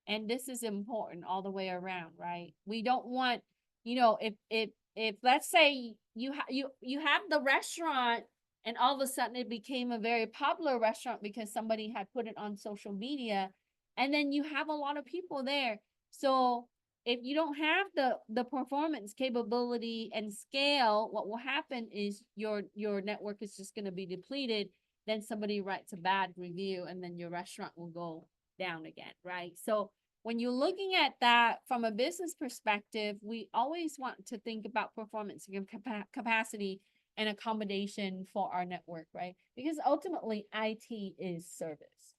And this is important all the way around, right? We don't want, if let's say you have the restaurant and all of a sudden it became a very popular restaurant because somebody had put it on social media, and then you have a lot of people there. So if you don't have the performance capability and scale, what will happen is your network is just going to be depleted. Then somebody writes a bad review, and then your restaurant will go down again, right? So when you're looking at that from a business perspective, we always want to think about performance and capacity and accommodation for our network, right? Because ultimately IT is service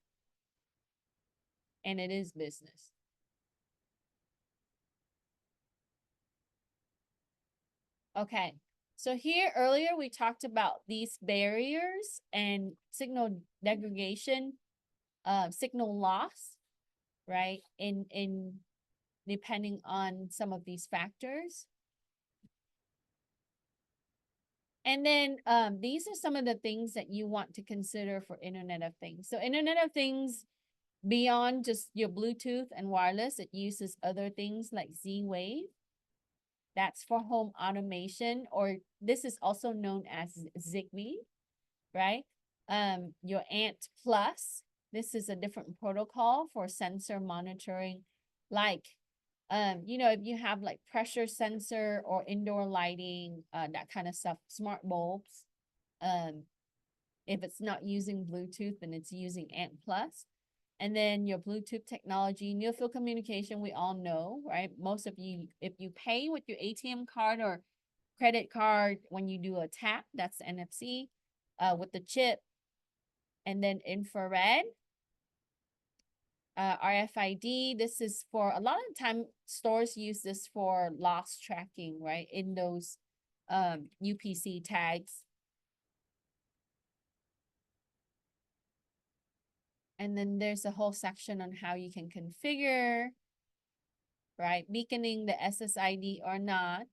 and it is business. Okay, so here earlier we talked about these barriers and signal degradation, signal loss, right? In depending on some of these factors. And then these are some of the things that you want to consider for Internet of Things. So Internet of Things, beyond just your Bluetooth and wireless, it uses other things like Z-Wave. That's for home automation, or this is also known as Zigbee, right? Your ANT Plus, this is a different protocol for sensor monitoring, like, if you have like pressure sensor or indoor lighting, that kind of stuff, smart bulbs, if it's not using Bluetooth, then it's using ANT Plus. And then your Bluetooth technology, near field communication, we all know, right? Most of you, if you pay with your ATM card or credit card, when you do a tap, that's NFC, with the chip. And then infrared, RFID, this is for, a lot of the time, stores use this for loss tracking, right? In those UPC tags. And then there's a whole section on how you can configure, right? Beaconing the SSID or not.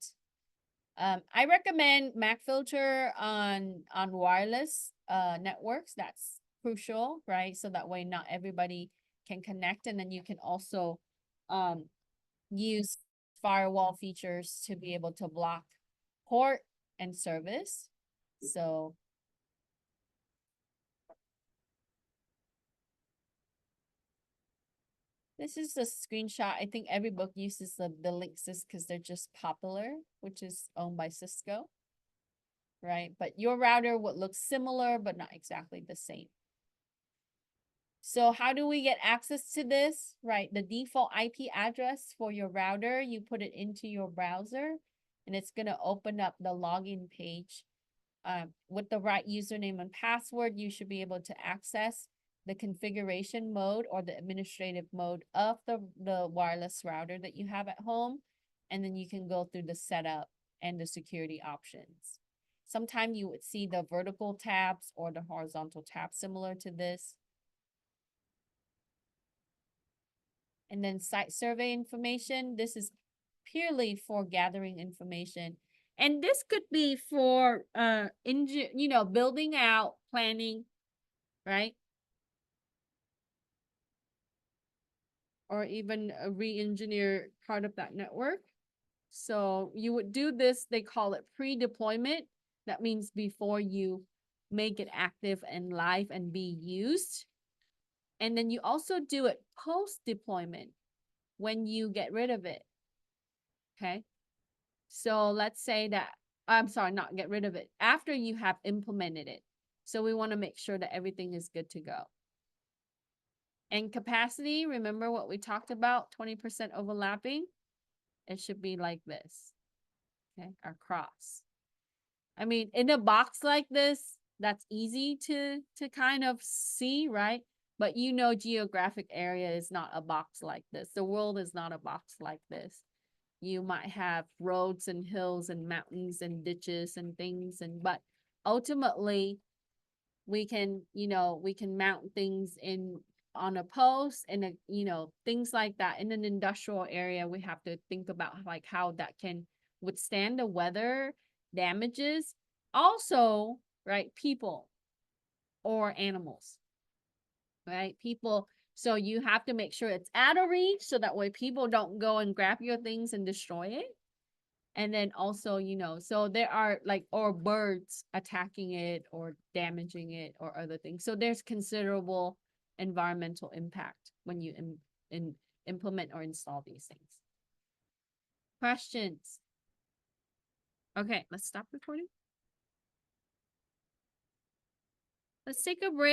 I recommend MAC filter on wireless networks. That's crucial, right? So that way not everybody can connect, and then you can also use firewall features to be able to block port and service. So this is a screenshot. I think every book uses the Linksys because they're just popular, which is owned by Cisco, right? But your router would look similar, but not exactly the same. So how do we get access to this, right? The default IP address for your router, you put it into your browser, and it's going to open up the login page. With the right username and password, you should be able to access the configuration mode or the administrative mode of the wireless router that you have at home. And then you can go through the setup and the security options. Sometimes you would see the vertical tabs or the horizontal tabs similar to this. And then site survey information. This is purely for gathering information. And this could be for building out, planning, right? Or even a re-engineer part of that network. So you would do this, they call it pre-deployment. That means before you make it active and live and be used. And then you also do it post-deployment when you get rid of it. Okay. So let's say that, I'm sorry, not get rid of it, after you have implemented it. So we want to make sure that everything is good to go. And capacity, remember what we talked about, 20% overlapping? It should be like this, okay, across. I mean, in a box like this, that's easy to kind of see, right? But geographic area is not a box like this. The world is not a box like this. You might have roads and hills and mountains and ditches and things, but ultimately we can mount things on a post and things like that. In an industrial area, we have to think about like how that can withstand the weather damages. Also, right, people or animals, right? People. So you have to make sure it's out of reach so that way people don't go and grab your things and destroy it. And then also, so there are like, or birds attacking it or damaging it or other things. So there's considerable environmental impact when you implement or install these things. Questions? Okay, let's stop recording. Let's take a break.